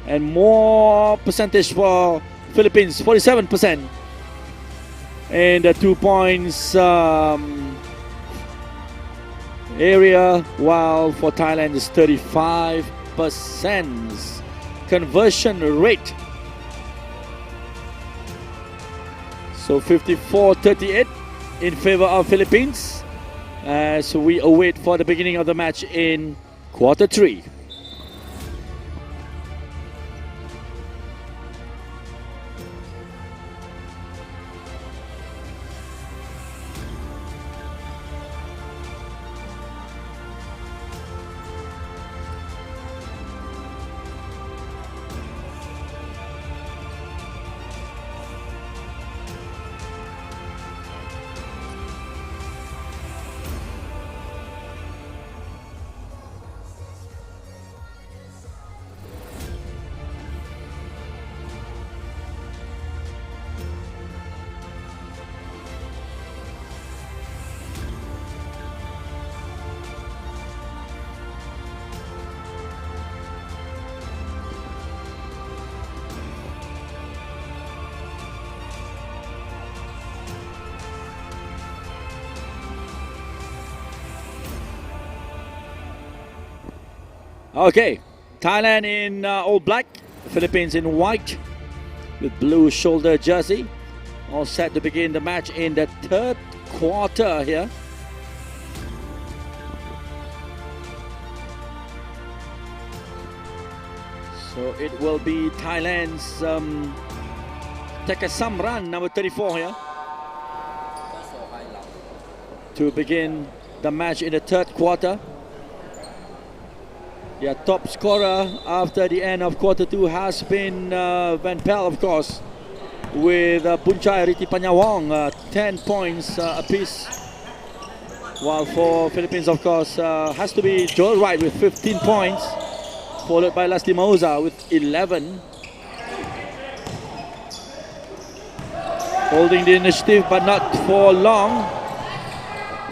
And more percentage for Philippines, 47%. And the 2 points area, while for Thailand is 35% conversion rate. So 54-38 in favor of Philippines as we await for the beginning of the match in quarter 3. Okay, Thailand in all black, Philippines in white with blue shoulder jersey. All set to begin the match in the third quarter here. So it will be Thailand's Tekasamran, number 34 here, to begin the match in the third quarter. Yeah, top scorer after the end of quarter 2 has been Van Pel, of course, with Bunchai Riti Panyawong, 10 points apiece. While for Philippines, of course, has to be Joel Wright with 15 points, followed by Lastimosa with 11. Holding the initiative, but not for long.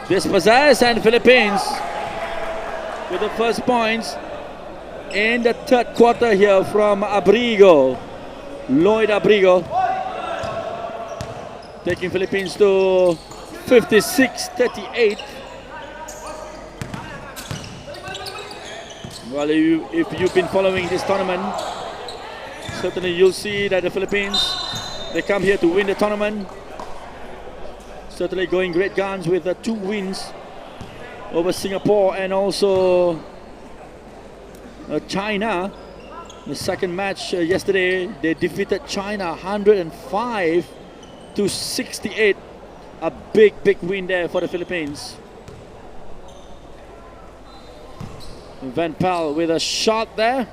Dispossessed, and Philippines with the first points in the third quarter here from Abrigo. Lloyd Abrigo taking Philippines to 56-38. Well, if you've been following this tournament, certainly you'll see that the Philippines, they come here to win the tournament. Certainly going great guns with 2 wins over Singapore and also China. The second match yesterday, they defeated China 105-68. A big win there for the Philippines. Van Pel with a shot there,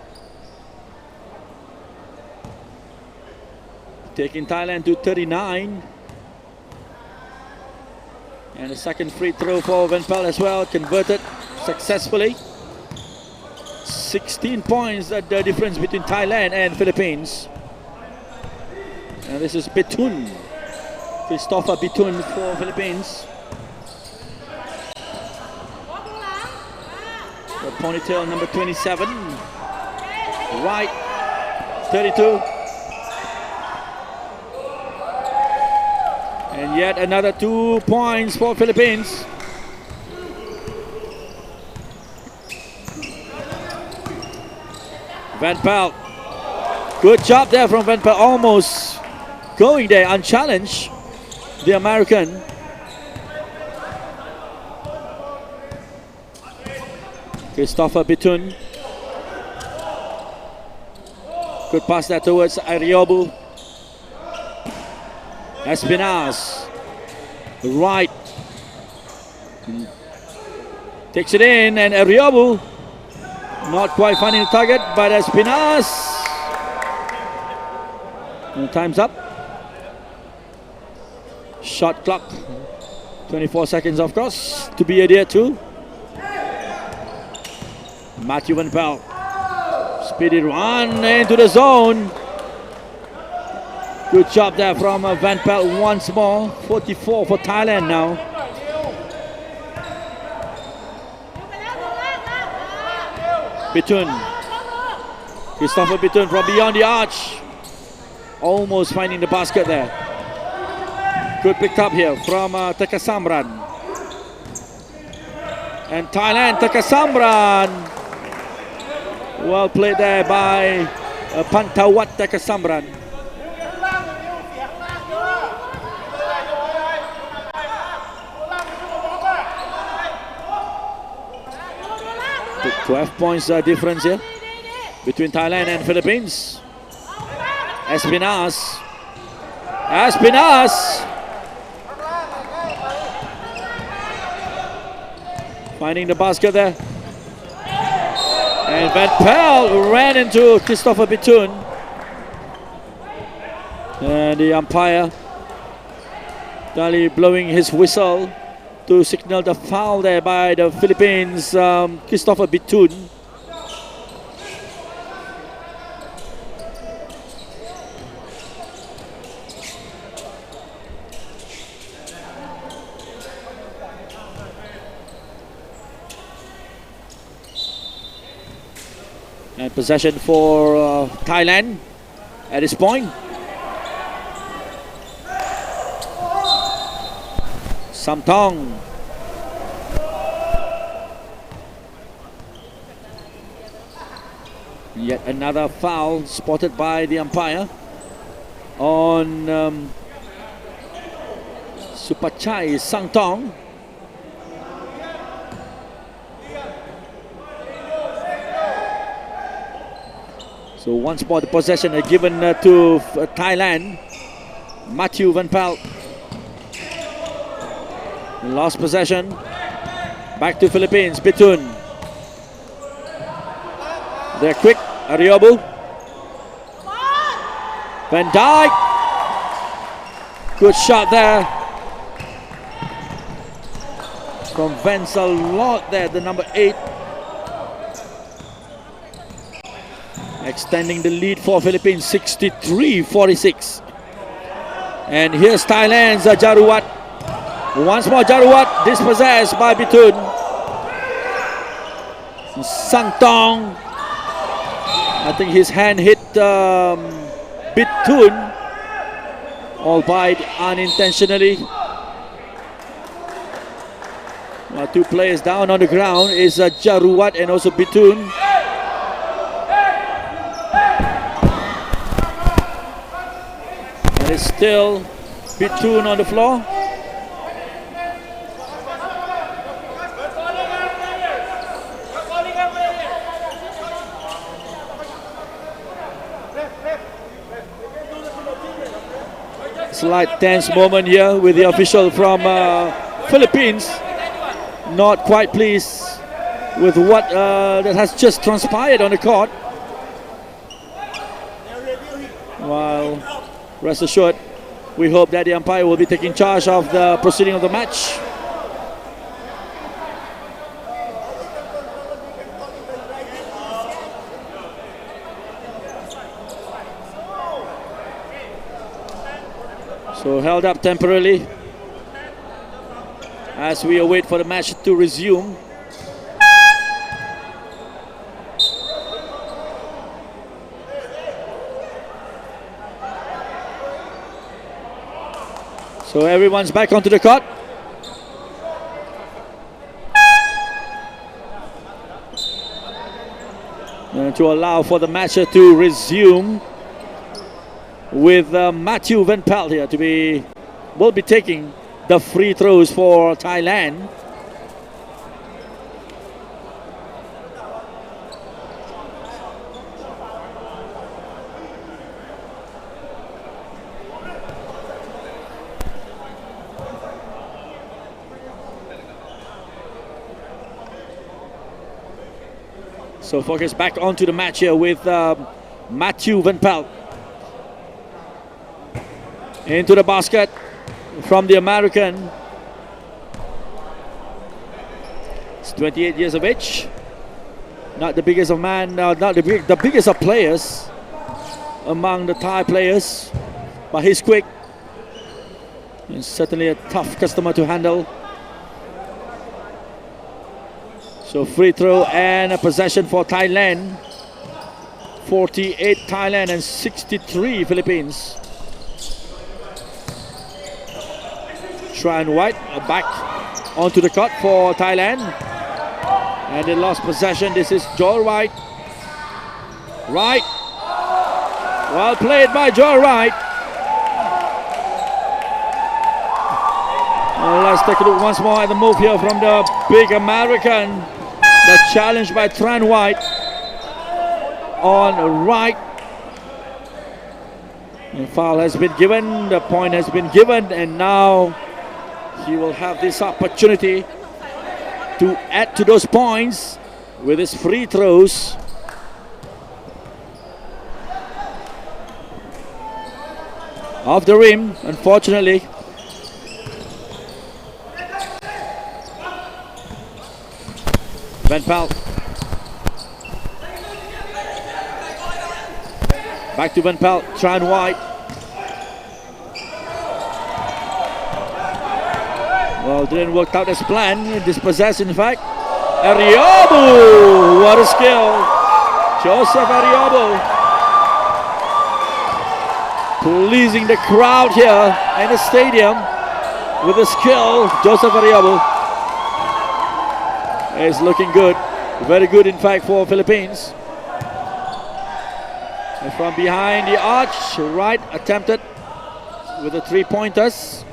taking Thailand to 39. And the second free throw for Van Pel as well, converted successfully. 16 points at the difference between Thailand and Philippines. And this is Bitun, Christopher Bitun for Philippines. The ponytail number 27, right, 32. And yet another 2 points for Philippines. Van Pel, good job there from Van Pel, almost going there unchallenged, the American. Christopher Bitun, good pass there towards Ariobu. Espinas, right, takes it in, and Ariobu not quite finding the target, but Espinas, and time's up. Shot clock, 24 seconds of course to be adhered to. Matthew Van Pel, speedy run into the zone. Good job there from Van Pel once more. 44 for Thailand now. Bitun, Christopher Bitun from beyond the arch, almost finding the basket there. Good pick up here from Tekasamran. And Thailand, Tekasamran. Well played there by Pantawat Tekasamran. The 12 points difference here between Thailand and Philippines. Espinas. Finding the basket there. And Van Pel ran into Christopher Bitun. And the umpire Dali blowing his whistle to signal the foul there by the Philippines, Christopher Bitun. And possession for Thailand at this point. Samtong. Yet another foul spotted by the umpire on Supachai Sangtong. So once more the possession given to Thailand. Matthew Van Pelt. Lost possession. Back to Philippines. Bitun. They're quick. Ariobu. Van Dijk. Good shot there from Venzel Lot there, the number 8. Extending the lead for Philippines, 63-46. And here's Thailand's Jaruwat. Once more Jaruwat, dispossessed by Bitun. Sangtong. I think his hand hit Bitun, albeit unintentionally. Two players down on the ground is Jaruwat and also Bitun. And it's still Bitun on the floor. Slight tense moment here with the official from Philippines. Not quite pleased with what that has just transpired on the court. While rest assured, we hope that the umpire will be taking charge of the proceeding of the match. So held up temporarily as we await for the match to resume. So everyone's back onto the court. And to allow for the match to resume with Matthew Van Pelt here will be taking the free throws for Thailand. So focus back onto the match here with Matthew Van Pelt. Into the basket from the American. He's 28 years of age. Not the biggest of the biggest of players among the Thai players, but he's quick. He's certainly a tough customer to handle. So free throw and a possession for Thailand. 48 Thailand and 63 Philippines. Tran White back onto the court for Thailand. And they lost possession. This is Joel Wright. Wright. Well played by Joel Wright. Well, let's take a look once more at the move here from the big American. The challenge by Tran White on Wright. The foul has been given, the point has been given, and now he will have this opportunity to add to those points with his free throws. Off the rim, unfortunately. Van Pelt. Back to Van Pelt, Tran White. Well, didn't work out as planned. Dispossessed, in fact. Ariobu! What a skill! Joseph Ariobu. Pleasing the crowd here in the stadium with the skill. Joseph Ariobu is looking good. Very good, in fact, for Philippines. And from behind the arch, right attempted with the 3-pointers.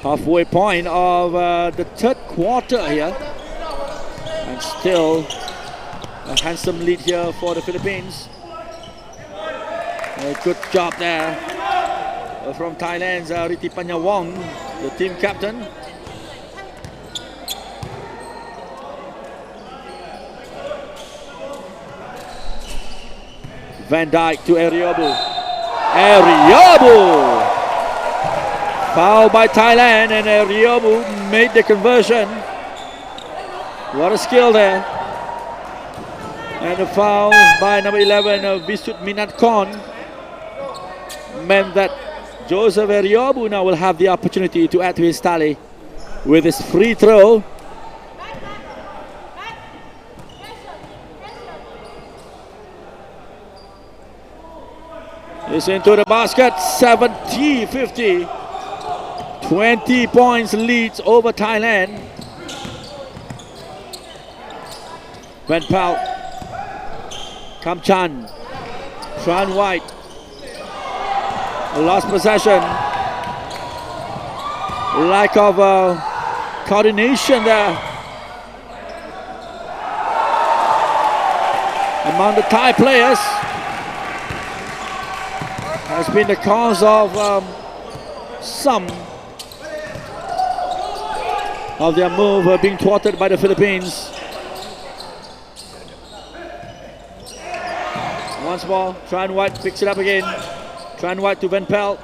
Halfway point of the third quarter here. And still a handsome lead here for the Philippines. A good job there from Thailand's Ritipanyawong, the team captain. Van Dijk to Ariobu. Ariobu! Foul by Thailand, and Ariobu made the conversion. What a skill there. And a foul by number 11, Visut Minatkon, meant that Joseph Ariobu now will have the opportunity to add to his tally with his free throw. It's into the basket, 70-50. 20 points leads over Thailand. Van Pelt, Kamchan, Tran White, lost possession. Lack of coordination there among the Thai players has been the cause of some of their move being thwarted by the Philippines. Once more, Tran White picks it up again. Tran White to Van Pelt.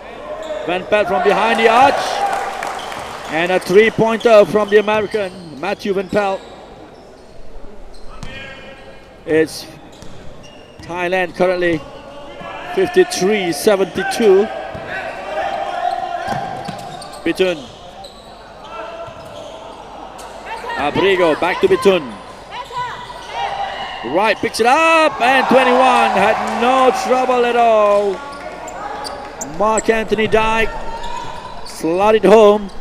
Van Pelt from behind the arch. And a 3-pointer from the American, Matthew Van Pelt. It's Thailand currently 53-72. Bitun. Abrigo back to Bitun. Right, picks it up, and 21 had no trouble at all. Mark Anthony Dyke slotted home.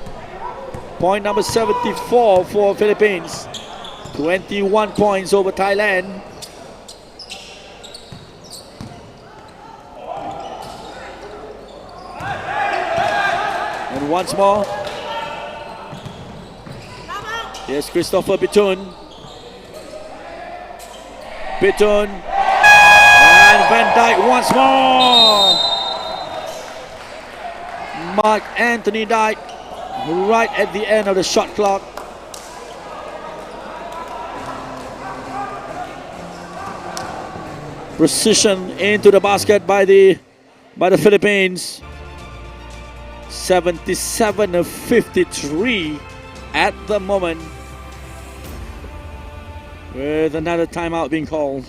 Point number 74 for Philippines. 21 points over Thailand. And once more, here's Christopher Bitun. Bitun. And Van Dijk once more. Mark Anthony Dyke right at the end of the shot clock. Precision into the basket by the Philippines. 77-53 at the moment, with another timeout being called.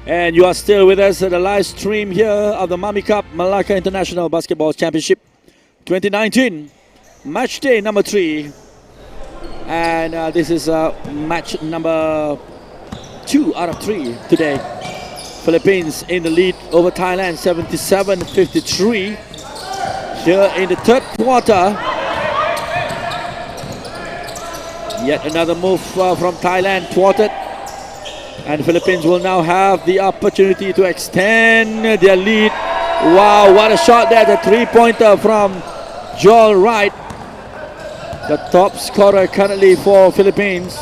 And you are still with us at the live stream here of the Mamee Cup Melaka International Basketball Championship 2019, match day number 3. And this is match number 2 out of 3 today. Philippines in the lead over Thailand, 77-53. Here in the third quarter, yet another move from Thailand thwarted. And Philippines will now have the opportunity to extend their lead. Wow, what a shot there, the three-pointer from Joel Wright, the top scorer currently for Philippines.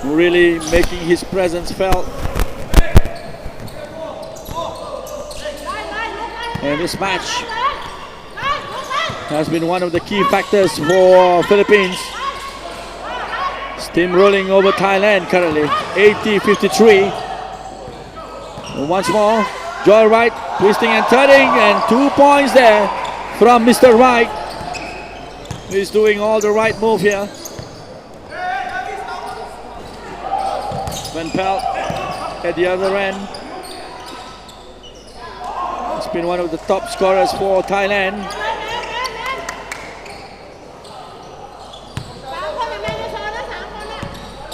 Really making his presence felt in this match. Has been one of the key factors for Philippines. Steamrolling over Thailand currently, 80-53. Once more, Joel Wright twisting and turning, and 2 points there from Mr. Wright. He's doing all the right move here. Van Pelt at the other end. He's been one of the top scorers for Thailand.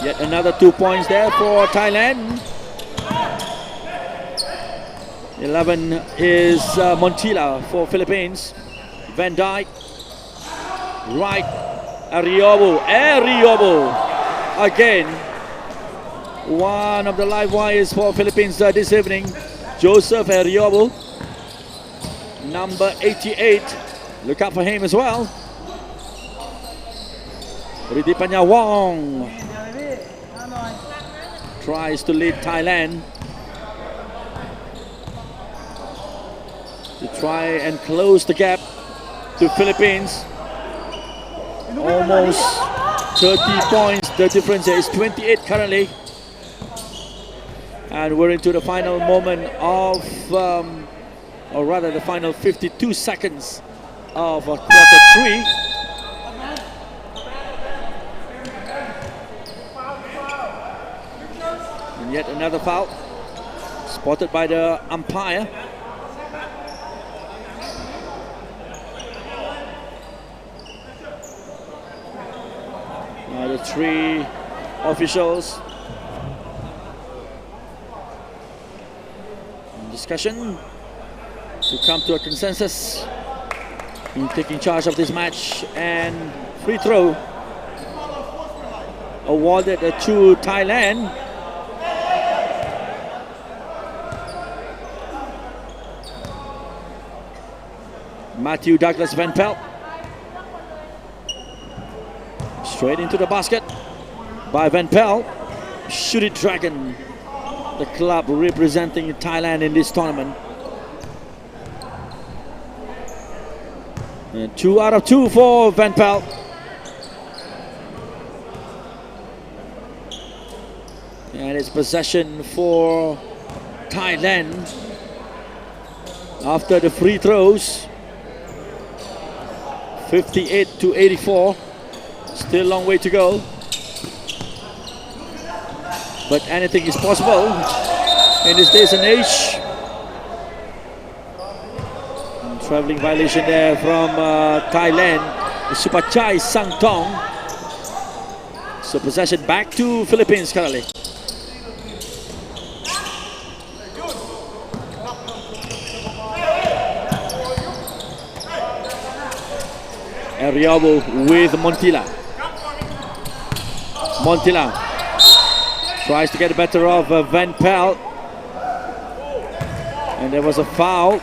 Yet another 2 points there for Thailand. 11 is Montila for Philippines. Van Dijk, Wright, Ariobo again. One of the live wires for Philippines this evening, Joseph Ariobo, number 88. Look out for him as well. Riti Panyawong tries to lead Thailand to try and close the gap to Philippines. Almost 30 points. The difference is 28 currently. And we're into the final moment of, or rather the final 52 seconds of quarter 3. And yet another foul spotted by the umpire. Now the three officials in discussion to come to a consensus in taking charge of this match, and free throw awarded to Thailand. Matthew Douglas Van Pelt. Straight into the basket by Van Pelt. Shoot it Dragon, the club representing Thailand in this tournament. And 2 out of 2 for Van Pelt. And it's possession for Thailand after the free throws. 58-84. Still a long way to go. But anything is possible in this days and age. Traveling violation there from Thailand, Supachai Sangtong. So possession back to Philippines currently. Ariobo with Montila. Montila tries to get the better of Van Pelt. And there was a foul.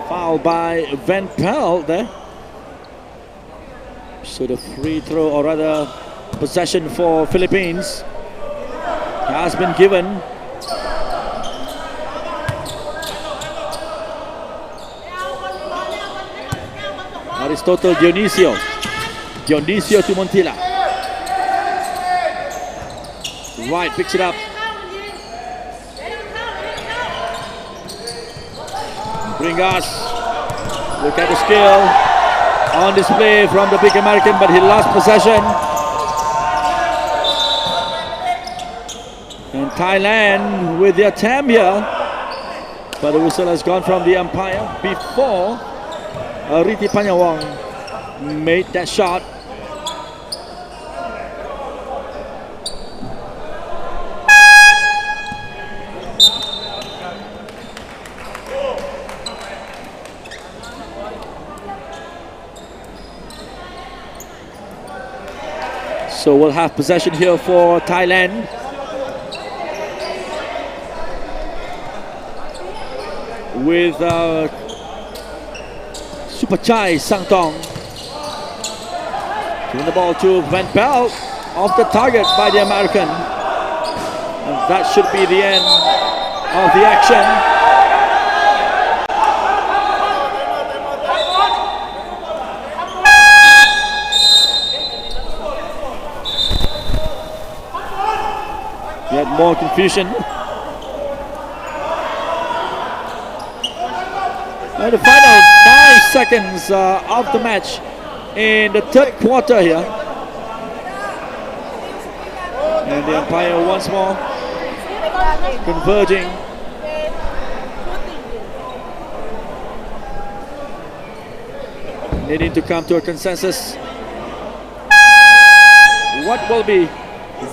Foul by Van Pelt there. So the free throw, or rather possession for Philippines, has been given. Aristotle Dionisio. Dionisio to Montila. Wright picks it up. Bringas. Look at the skill on display from the big American, but he lost possession. And Thailand with the attempt here, but the whistle has gone from the umpire before Riti Panyawong made that shot. So we'll have possession here for Thailand. With Supachai Sangtong. Giving the ball to Van Pelt, off the target by the American. And that should be the end of the action. Yet more confusion. And the final 5 seconds of the match in the third quarter here. And the umpire once more converging. Needing to come to a consensus. What will be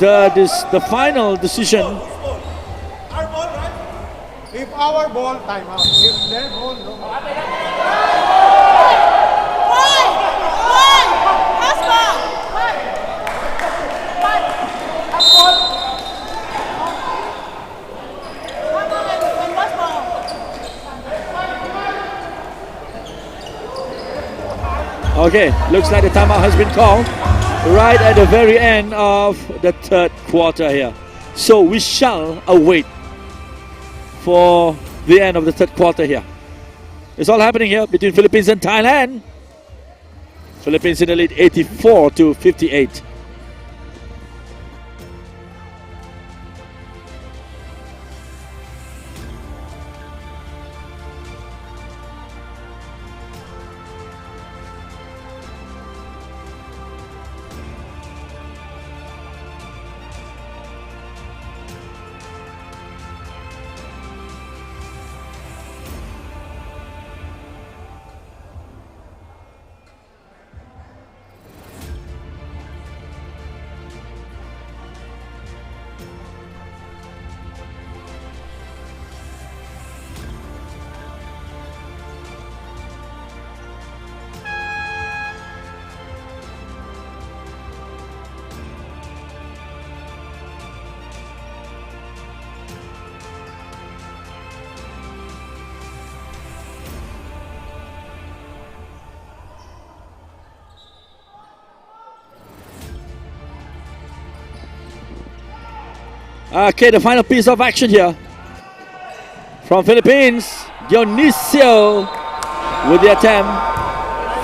the final decision? Our ball, right? If our ball, time out. If their ball, no. Okay, looks like the timeout has been called right at the very end of the third quarter here. So we shall await for the end of the third quarter here. It's all happening here between Philippines and Thailand. Philippines in the lead 84-58. Okay, the final piece of action here from Philippines. Dionisio with the attempt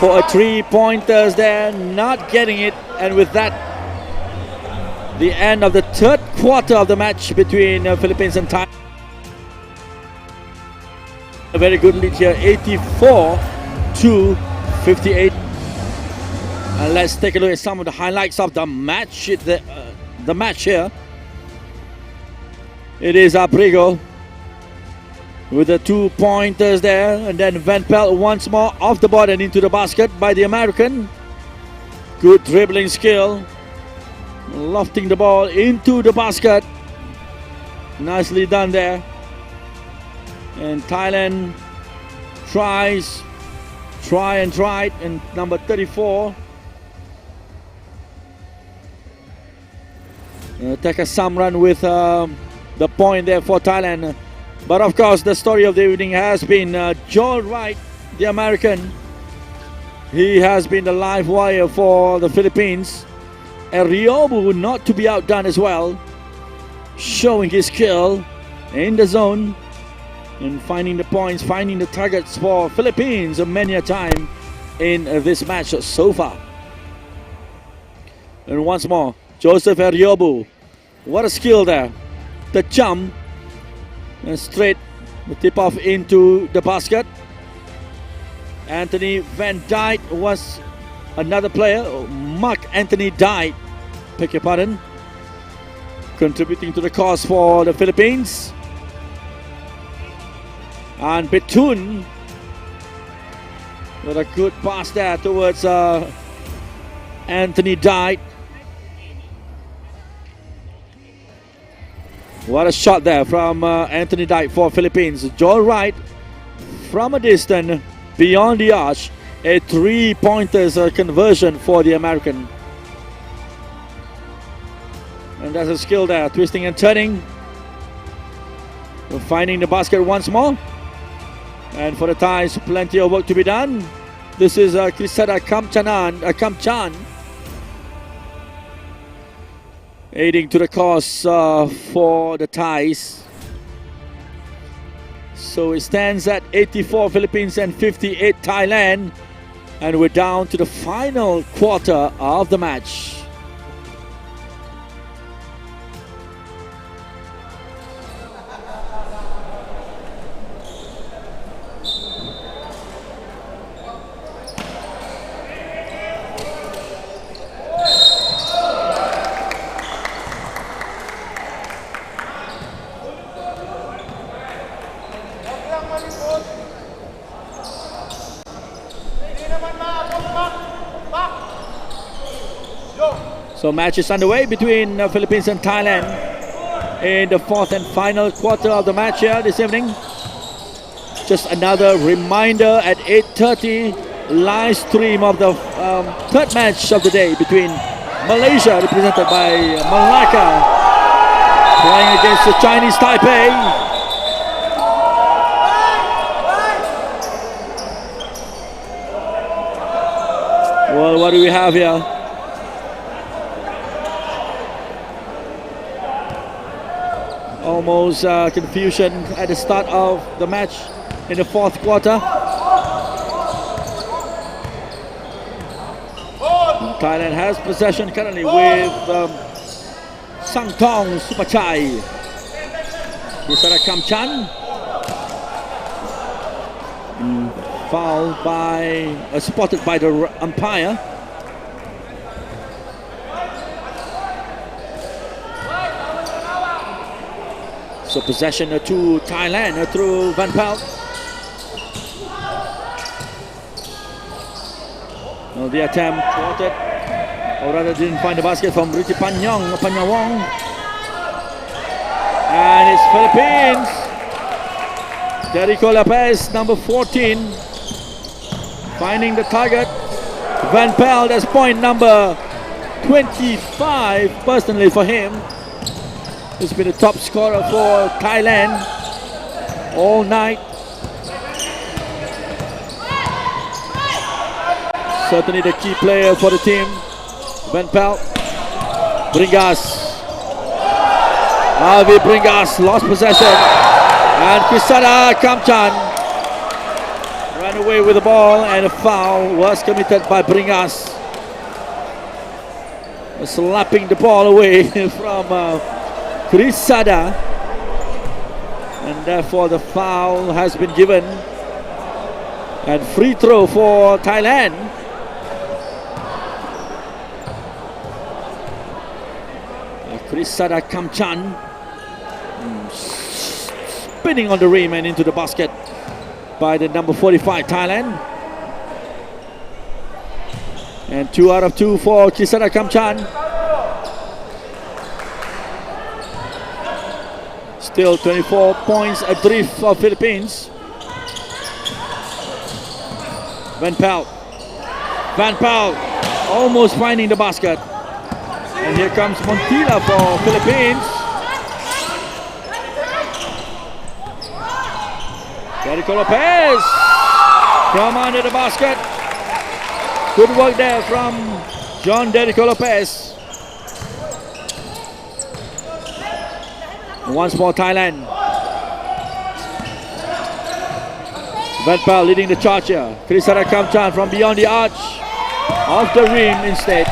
for a 3-pointers there, not getting it. And with that, the end of the third quarter of the match between Philippines and Thailand. A very good lead here, 84-58. And let's take a look at some of the highlights of the match. The match here. It is Abrigo with the 2-pointers there, and then Van Pelt once more off the board and into the basket by the American. Good dribbling skill, lofting the ball into the basket. Nicely done there. And Thailand try and number 34. Take a Samran with the point there for Thailand. But of course, the story of the evening has been Joel Wright, the American. He has been the live wire for the Philippines. Riobu not to be outdone as well, showing his skill in the zone and finding the points, finding the targets for Philippines many a time in this match so far. And once more, Joseph Riobu. What a skill there. The jump and straight the tip off into the basket. Anthony Van Dyke was another player. Mark Anthony Dyke, beg your pardon, contributing to the cause for the Philippines. And Betun with a good pass there towards Anthony Dyke. What a shot there from Anthony Dyke for Philippines. Joel Wright from a distance beyond the arch. A 3-pointers conversion for the American. And there's a skill there, twisting and turning. Finding the basket once more. And for the Thais, plenty of work to be done. This is Krisada Kamchan. Aiding to the cause for the Thais. So it stands at 84 Philippines and 58 Thailand. And we're down to the final quarter of the match. So match is underway between Philippines and Thailand in the fourth and final quarter of the match here this evening. Just another reminder at 8:30, live stream of the third match of the day between Malaysia, represented by Melaka, playing against the Chinese Taipei. Well, what do we have here? Almost confusion at the start of the match in the fourth quarter. Thailand has possession currently with Sangtong Supachai. Krisada Kamchan. Fouled by, spotted by the umpire. So possession to Thailand through Van Pelt. Well, the attempt thwarted, or rather didn't find the basket from Panyawong. And it's Philippines. Derico Lopez, number 14, finding the target. Van Pelt as point number 25 personally for him. He's been the top scorer for Thailand all night. Certainly the key player for the team. Van Pelt. Bringas. Avi Bringas lost possession. And Krisada Kamchan ran away with the ball, and a foul was committed by Bringas. Slapping the ball away from Krisada, and therefore the foul has been given, and free throw for Thailand. Krisada Kamchan spinning on the rim and into the basket by the number 45 Thailand. And 2 out of 2 for Krisada Kamchan. Still 24 points adrift for Philippines. Van Pelt almost finding the basket. And here comes Montilla for Philippines. Derico Lopez from under the basket. Good work there from John Derico Lopez. Once more Thailand. Van Pelt leading the charge here. Krisada Kamchan from beyond the arch. Off the rim instead.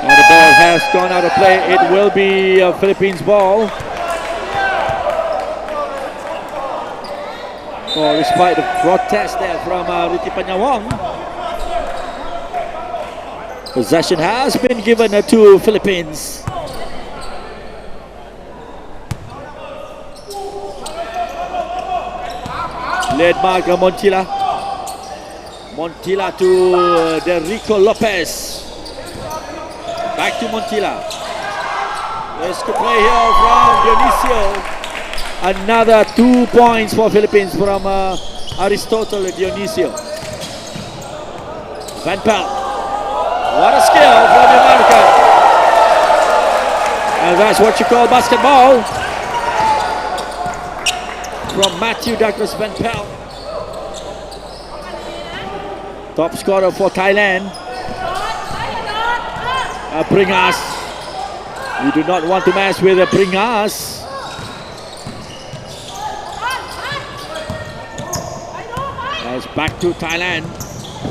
And the ball has gone out of play. It will be a Philippines ball. Oh, despite the protest there from Riti Panyawong. Possession has been given to Philippines. Led by Montilla. Montilla to Derico Lopez. Back to Montilla. Let's go play here from Dionisio. Another 2 points for Philippines from Aristotle Dionisio. Van Pelt. What a skill from the American. And that's what you call basketball. From Matthew Douglas Van Pelt. Top scorer for Thailand. Bringas. You do not want to mess with Bringas. As back to Thailand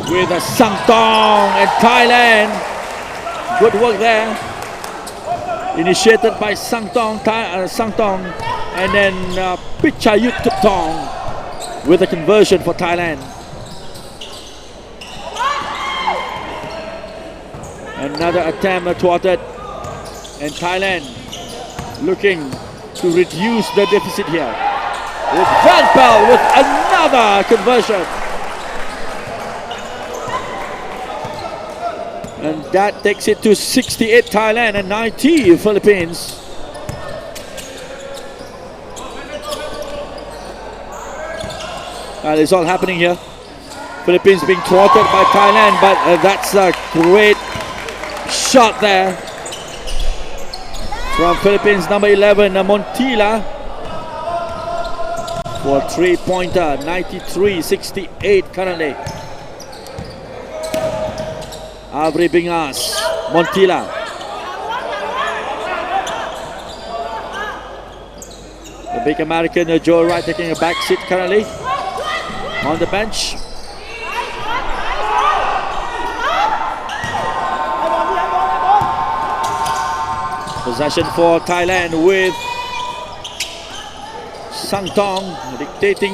with a Sangtong and Thailand. Good work there. Initiated by Sangtong, Sangtong, and then Pichayut Tuptong with a conversion for Thailand. Another attempt thwarted, and Thailand looking to reduce the deficit here. With Van Pelt with another conversion. And that takes it to 68 Thailand and 90 Philippines. It's all happening here. Philippines being thwarted by Thailand, but that's a great shot there from Philippines number 11, Montila, for three-pointer, 93-68 currently. Avri Bingas, Montila. The big American Joe Wright taking a back seat currently on the bench. Possession for Thailand with Sangtong dictating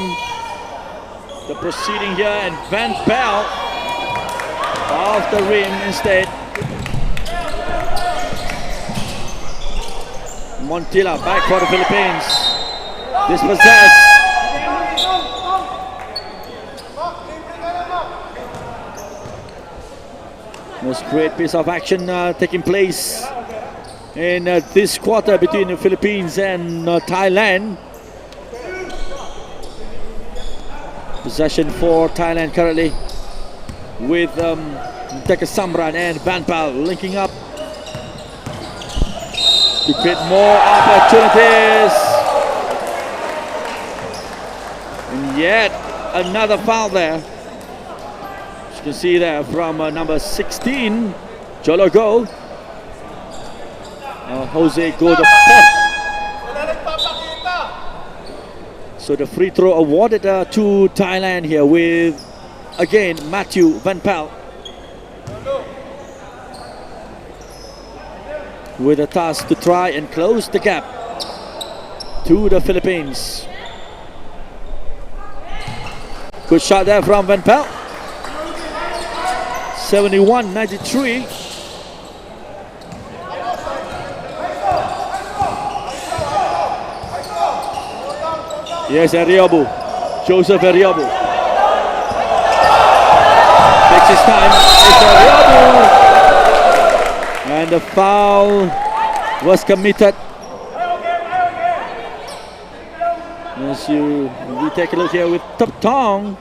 the proceeding here, and Van Pelt off the rim instead. Montila back for the Philippines. Dispossessed. This great piece of action taking place in this quarter between the Philippines and Thailand. Possession for Thailand currently with Teka Samran and Van Pelt linking up to create more opportunities. And yet another foul there. As you can see there from number 16, Jologo. Jose go the fourth. So the free throw awarded to Thailand here with, again, Matthew Van Pelt with a task to try and close the gap to the Philippines. Good shot there from Van Pelt. 71-93. Yes, Ariobu, Joseph Ariobu. Takes his time, it's Ariobu. And the foul was committed. As we take a look here with Tuptong,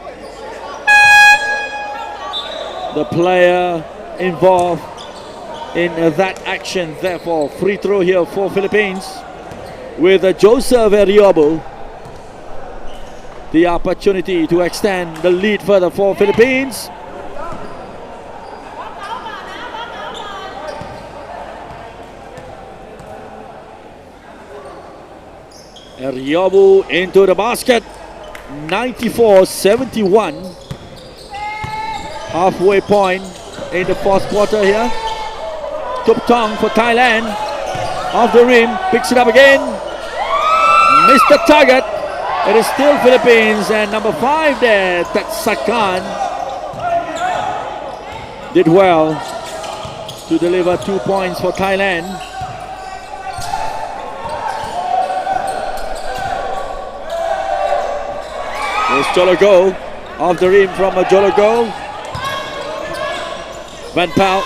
the player involved in that action. Therefore, free throw here for Philippines with Joseph Ariobu. The opportunity to extend the lead further for Philippines. Ariobu into the basket. 94-71. Halfway point in the fourth quarter here. Tuptong for Thailand. Off the rim, picks it up again. Missed the target. It is still Philippines, and number 5 there, Tatsakan, did well to deliver 2 points for Thailand. There's Jologo, off the rim from Jologo. Van Pelt.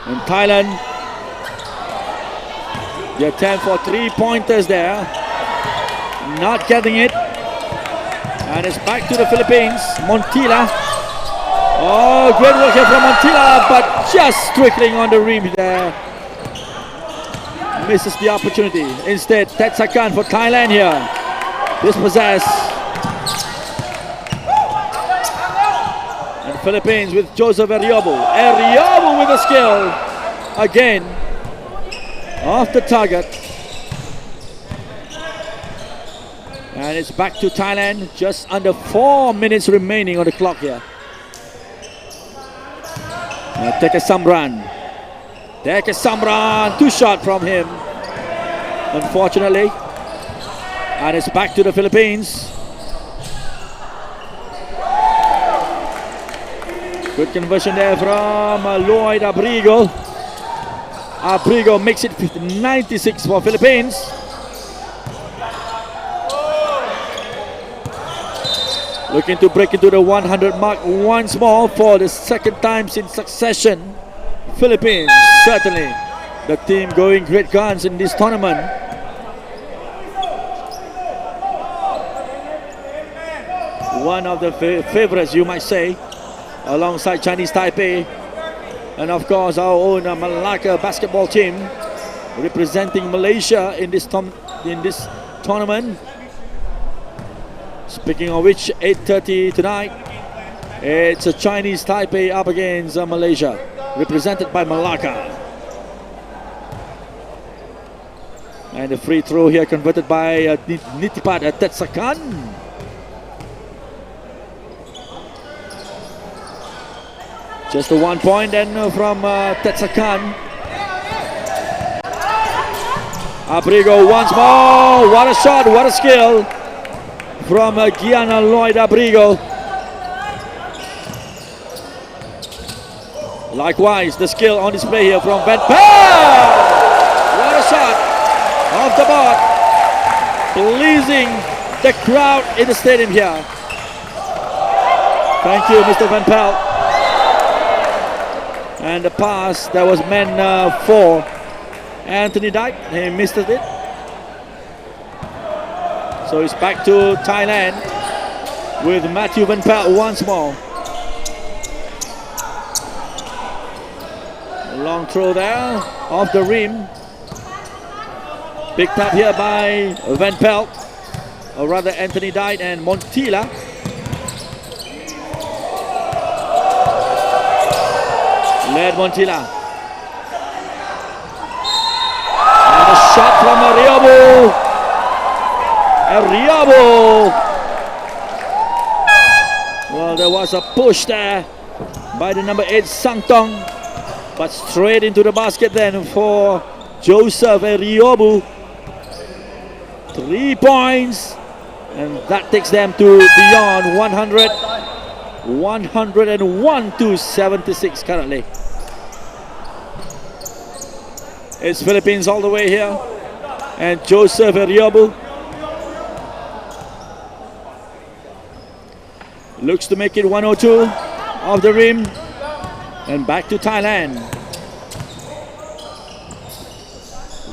And Thailand, the attempt for 3-pointers there. Not getting it, and it's back to the Philippines. Montila Oh, great work here from Montila, but just trickling on the rim there. Misses the opportunity. Instead, Tetsakan for Thailand here. Dispossess. And Philippines with Joseph Eriobu. Eriobu with a skill. Again, off the target. And it's back to Thailand. Just under 4 minutes remaining on the clock here. Teka Samran, 2 shots from him, unfortunately. And it's back to the Philippines. Good conversion there from Lloyd Abrigo. Abrigo makes it 96 for Philippines. Looking to break into the 100 mark once more for the second time in succession. Philippines, certainly the team going great guns in this tournament. One of the favorites, you might say, alongside Chinese Taipei, and of course our own Melaka basketball team, representing Malaysia in this tournament. Speaking of which, 8:30 tonight, it's a Chinese Taipei up against Malaysia, represented by Melaka. And the free throw here converted by Nitipat Tetsakan. Just a 1 point then from Tetsakan. Abrigo once more. What a shot, what a skill from Gianna Lloyd Abrigo. Likewise, the skill on display here from Van Pelt. What a shot off the board, pleasing the crowd in the stadium here. Thank you, Mr. Van Pelt. And the pass that was meant for Anthony Dyke, he missed it. So it's back to Thailand with Matthew Van Pelt once more. A long throw there off the rim. Picked up here by Van Pelt, or rather Anthony Dyke and Montila. Led Montila. And a shot from Eriobu. Well, there was a push there by the number 8 Sang Tong, but straight into the basket then for Joseph Eriobu. 3 points, and that takes them to beyond 100. 101 to 76 currently. It's Philippines all the way here, and Joseph Eriobu looks to make it 102 off the rim, and back to Thailand.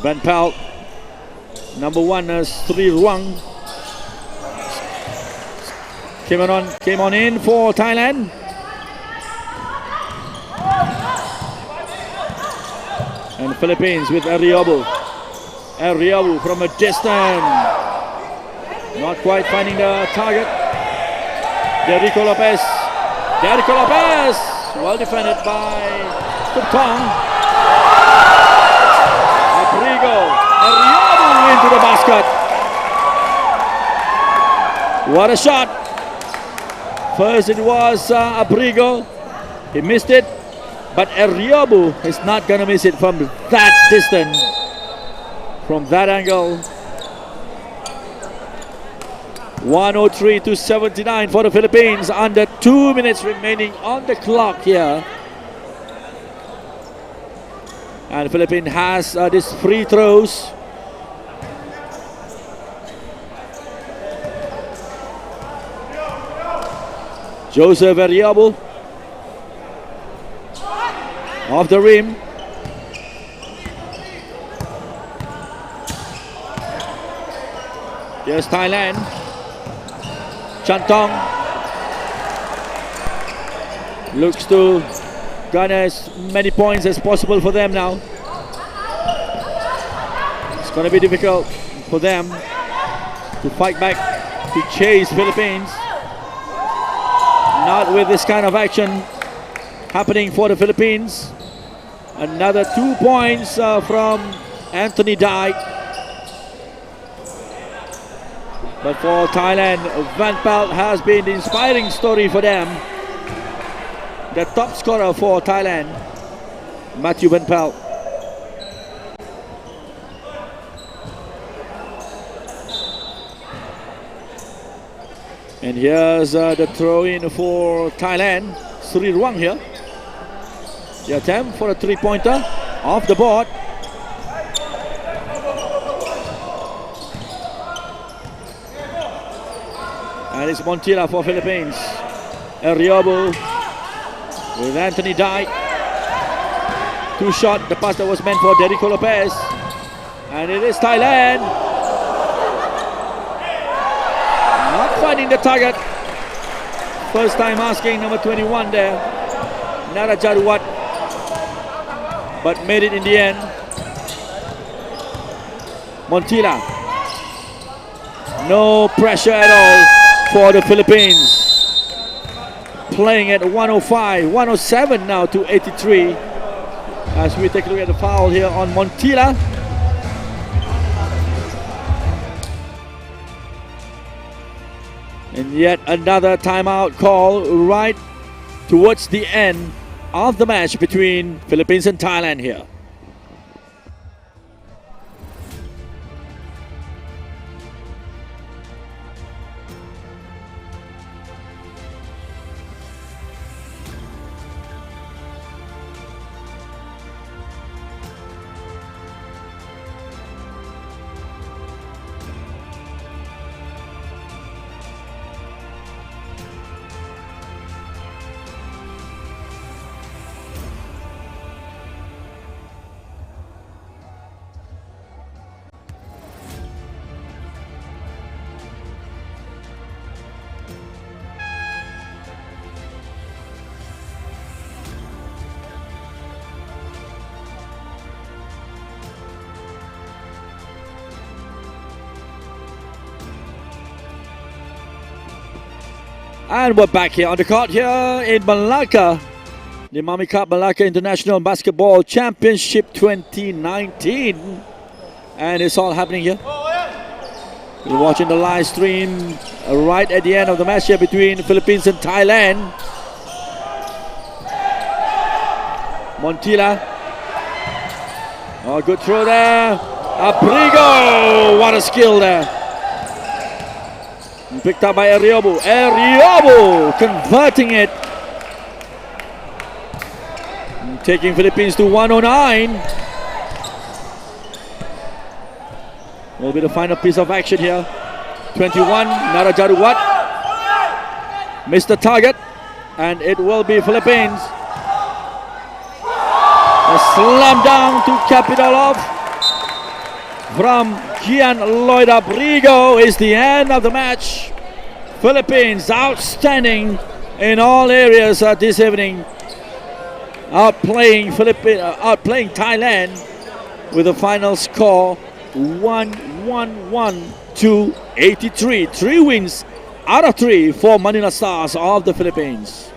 Van Pelt, number 1 Sri Ruang, came on in for Thailand. And Philippines with Eriobu. Eriobu from a distance, not quite finding the target. Derico Lopez, well defended by Kuptong. Abrigo, Eriobu into the basket. What a shot. First it was Abrigo, he missed it, but Eriobu is not going to miss it from that distance, from that angle. 103 to 79 for the Philippines, under 2 minutes remaining on the clock here. And the Philippines has these free throws. Joseph Eriobu off the rim. Here's Thailand. Chantong. Looks to garner as many points as possible for them now. It's going to be difficult for them to fight back, to chase Philippines. Not with this kind of action happening for the Philippines. Another 2 points from Anthony Dai. But for Thailand, Van Pelt has been the inspiring story for them. The top scorer for Thailand, Matthew Van Pelt. And here's the throw-in for Thailand. Sri Ruang here. The attempt for a three-pointer off the board. And it's Montilla for Philippines. Eriobu with Anthony Dai. Two shot, the pass that was meant for Derico Lopez. And it is Thailand. Not finding the target. First time asking number 21 there. Nara Jaruwat. But made it in the end. Montilla. No pressure at all for the Philippines. Playing at 105, 107 now to 83. As we take a look at the foul here on Montilla. And yet another timeout call right towards the end of the match between Philippines and Thailand here. And we're back here on the court here in Melaka. The Mamee Cup Melaka International Basketball Championship 2019. And it's all happening here. You're watching the live stream right at the end of the match here between the Philippines and Thailand. Montilla. Oh, good throw there. Abrigo. What a skill there. Picked up by Eriobu. Eriobu converting it. Taking Philippines to 109. Will be the final piece of action here. 21, Nara Jaruwat. Missed the target. And it will be Philippines. A slam down to cap it all off from Gian Lloyd Abrigo is the end of the match. Philippines outstanding in all areas this evening. Outplaying Thailand with a final score 111 to 83. 3 wins out of 3 for Manila Stars of the Philippines.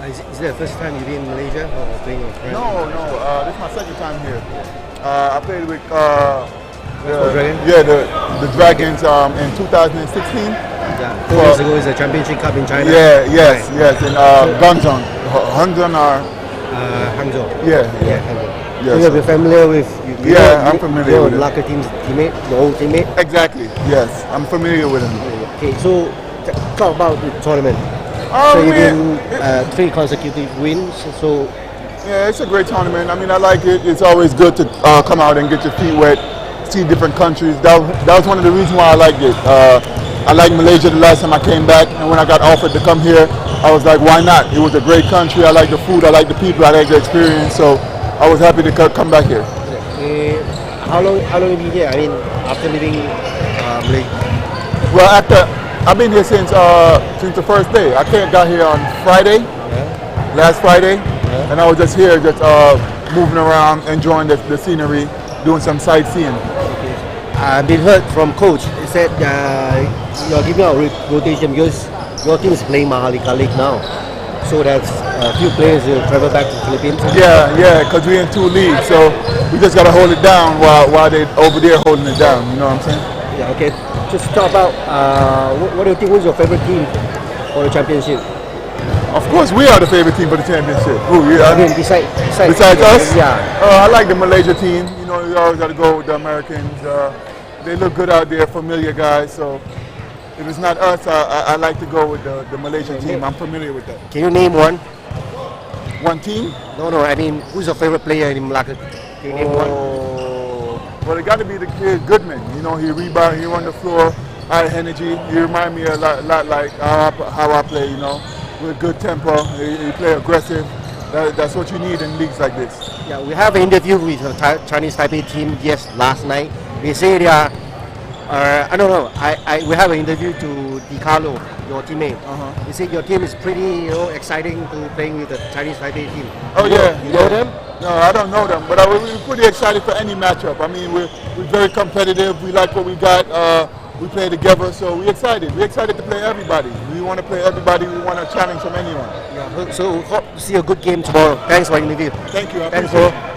Is it the first time you've been in Malaysia or playing with friends? No, this is my second time here. I played with the Dragons in 2016. 4 years ago is the Championship Cup in China. Yes, in Guangzhou. Hangzhou are Hangzhou. Yeah, Yeah, Hangzhou. Yeah, So you're familiar with I'm familiar your with it. Melaka team's teammate, your old teammate. Exactly. Yes, I'm familiar with him. Okay, so talk about the tournament. Oh, So you've man. been 3 consecutive wins. So Yeah, it's a great tournament. I mean, I like it. It's always good to come out and get your feet wet, see different countries. That was one of the reasons why I liked it. I liked Malaysia the last time I came back, and when I got offered to come here, I was like, why not? It was a great country. I like the food. I like the people. I like the experience. So I was happy to come back here. how long have you been here? I mean, after leaving Malaysia. Well, I've been here since the first day. I got here on Friday, last Friday, and I was just here, just moving around, enjoying the scenery, doing some sightseeing. I've been heard from coach. He said you're giving out rotation because your team is playing Mahalika League now. So that's a few players will travel back to the Philippines. Yeah, because we're in 2 leagues, so we just got to hold it down while they over there holding it down. You know what I'm saying? Yeah, okay. Just talk about what do you think was your favorite team for the championship? Of course, we are the favorite team for the championship. Who? I mean, besides us? Yeah. I like the Malaysia team. You know, you always got to go with the Americans. They look good out there, familiar guys. So if it's not us, I like to go with the Malaysian team. I'm familiar with that. Can you name one? One team? No, I mean, who's your favorite player in Melaka? Can you name one? Well, it got to be the kid Goodman. You know, he rebound, he run the floor, high energy. He remind me a lot like how I play. You know, with good tempo. He play aggressive. That's what you need in leagues like this. Yeah, we have an interview with the Chinese Taipei team last night. They say they are, I don't know. We have an interview to Di Carlo, your teammate. They say your team is pretty, exciting to playing with the Chinese Taipei team. Oh yeah, you know them? No, I don't know them, but we're pretty excited for any matchup. I mean, we're very competitive. We like what we got. We play together, so we're excited. We're excited to play everybody. We want to play everybody. We want to challenge from anyone. Yeah. So hope to see a good game tomorrow. Thanks for the interview. Thank you. I Thanks, appreciate bro. it.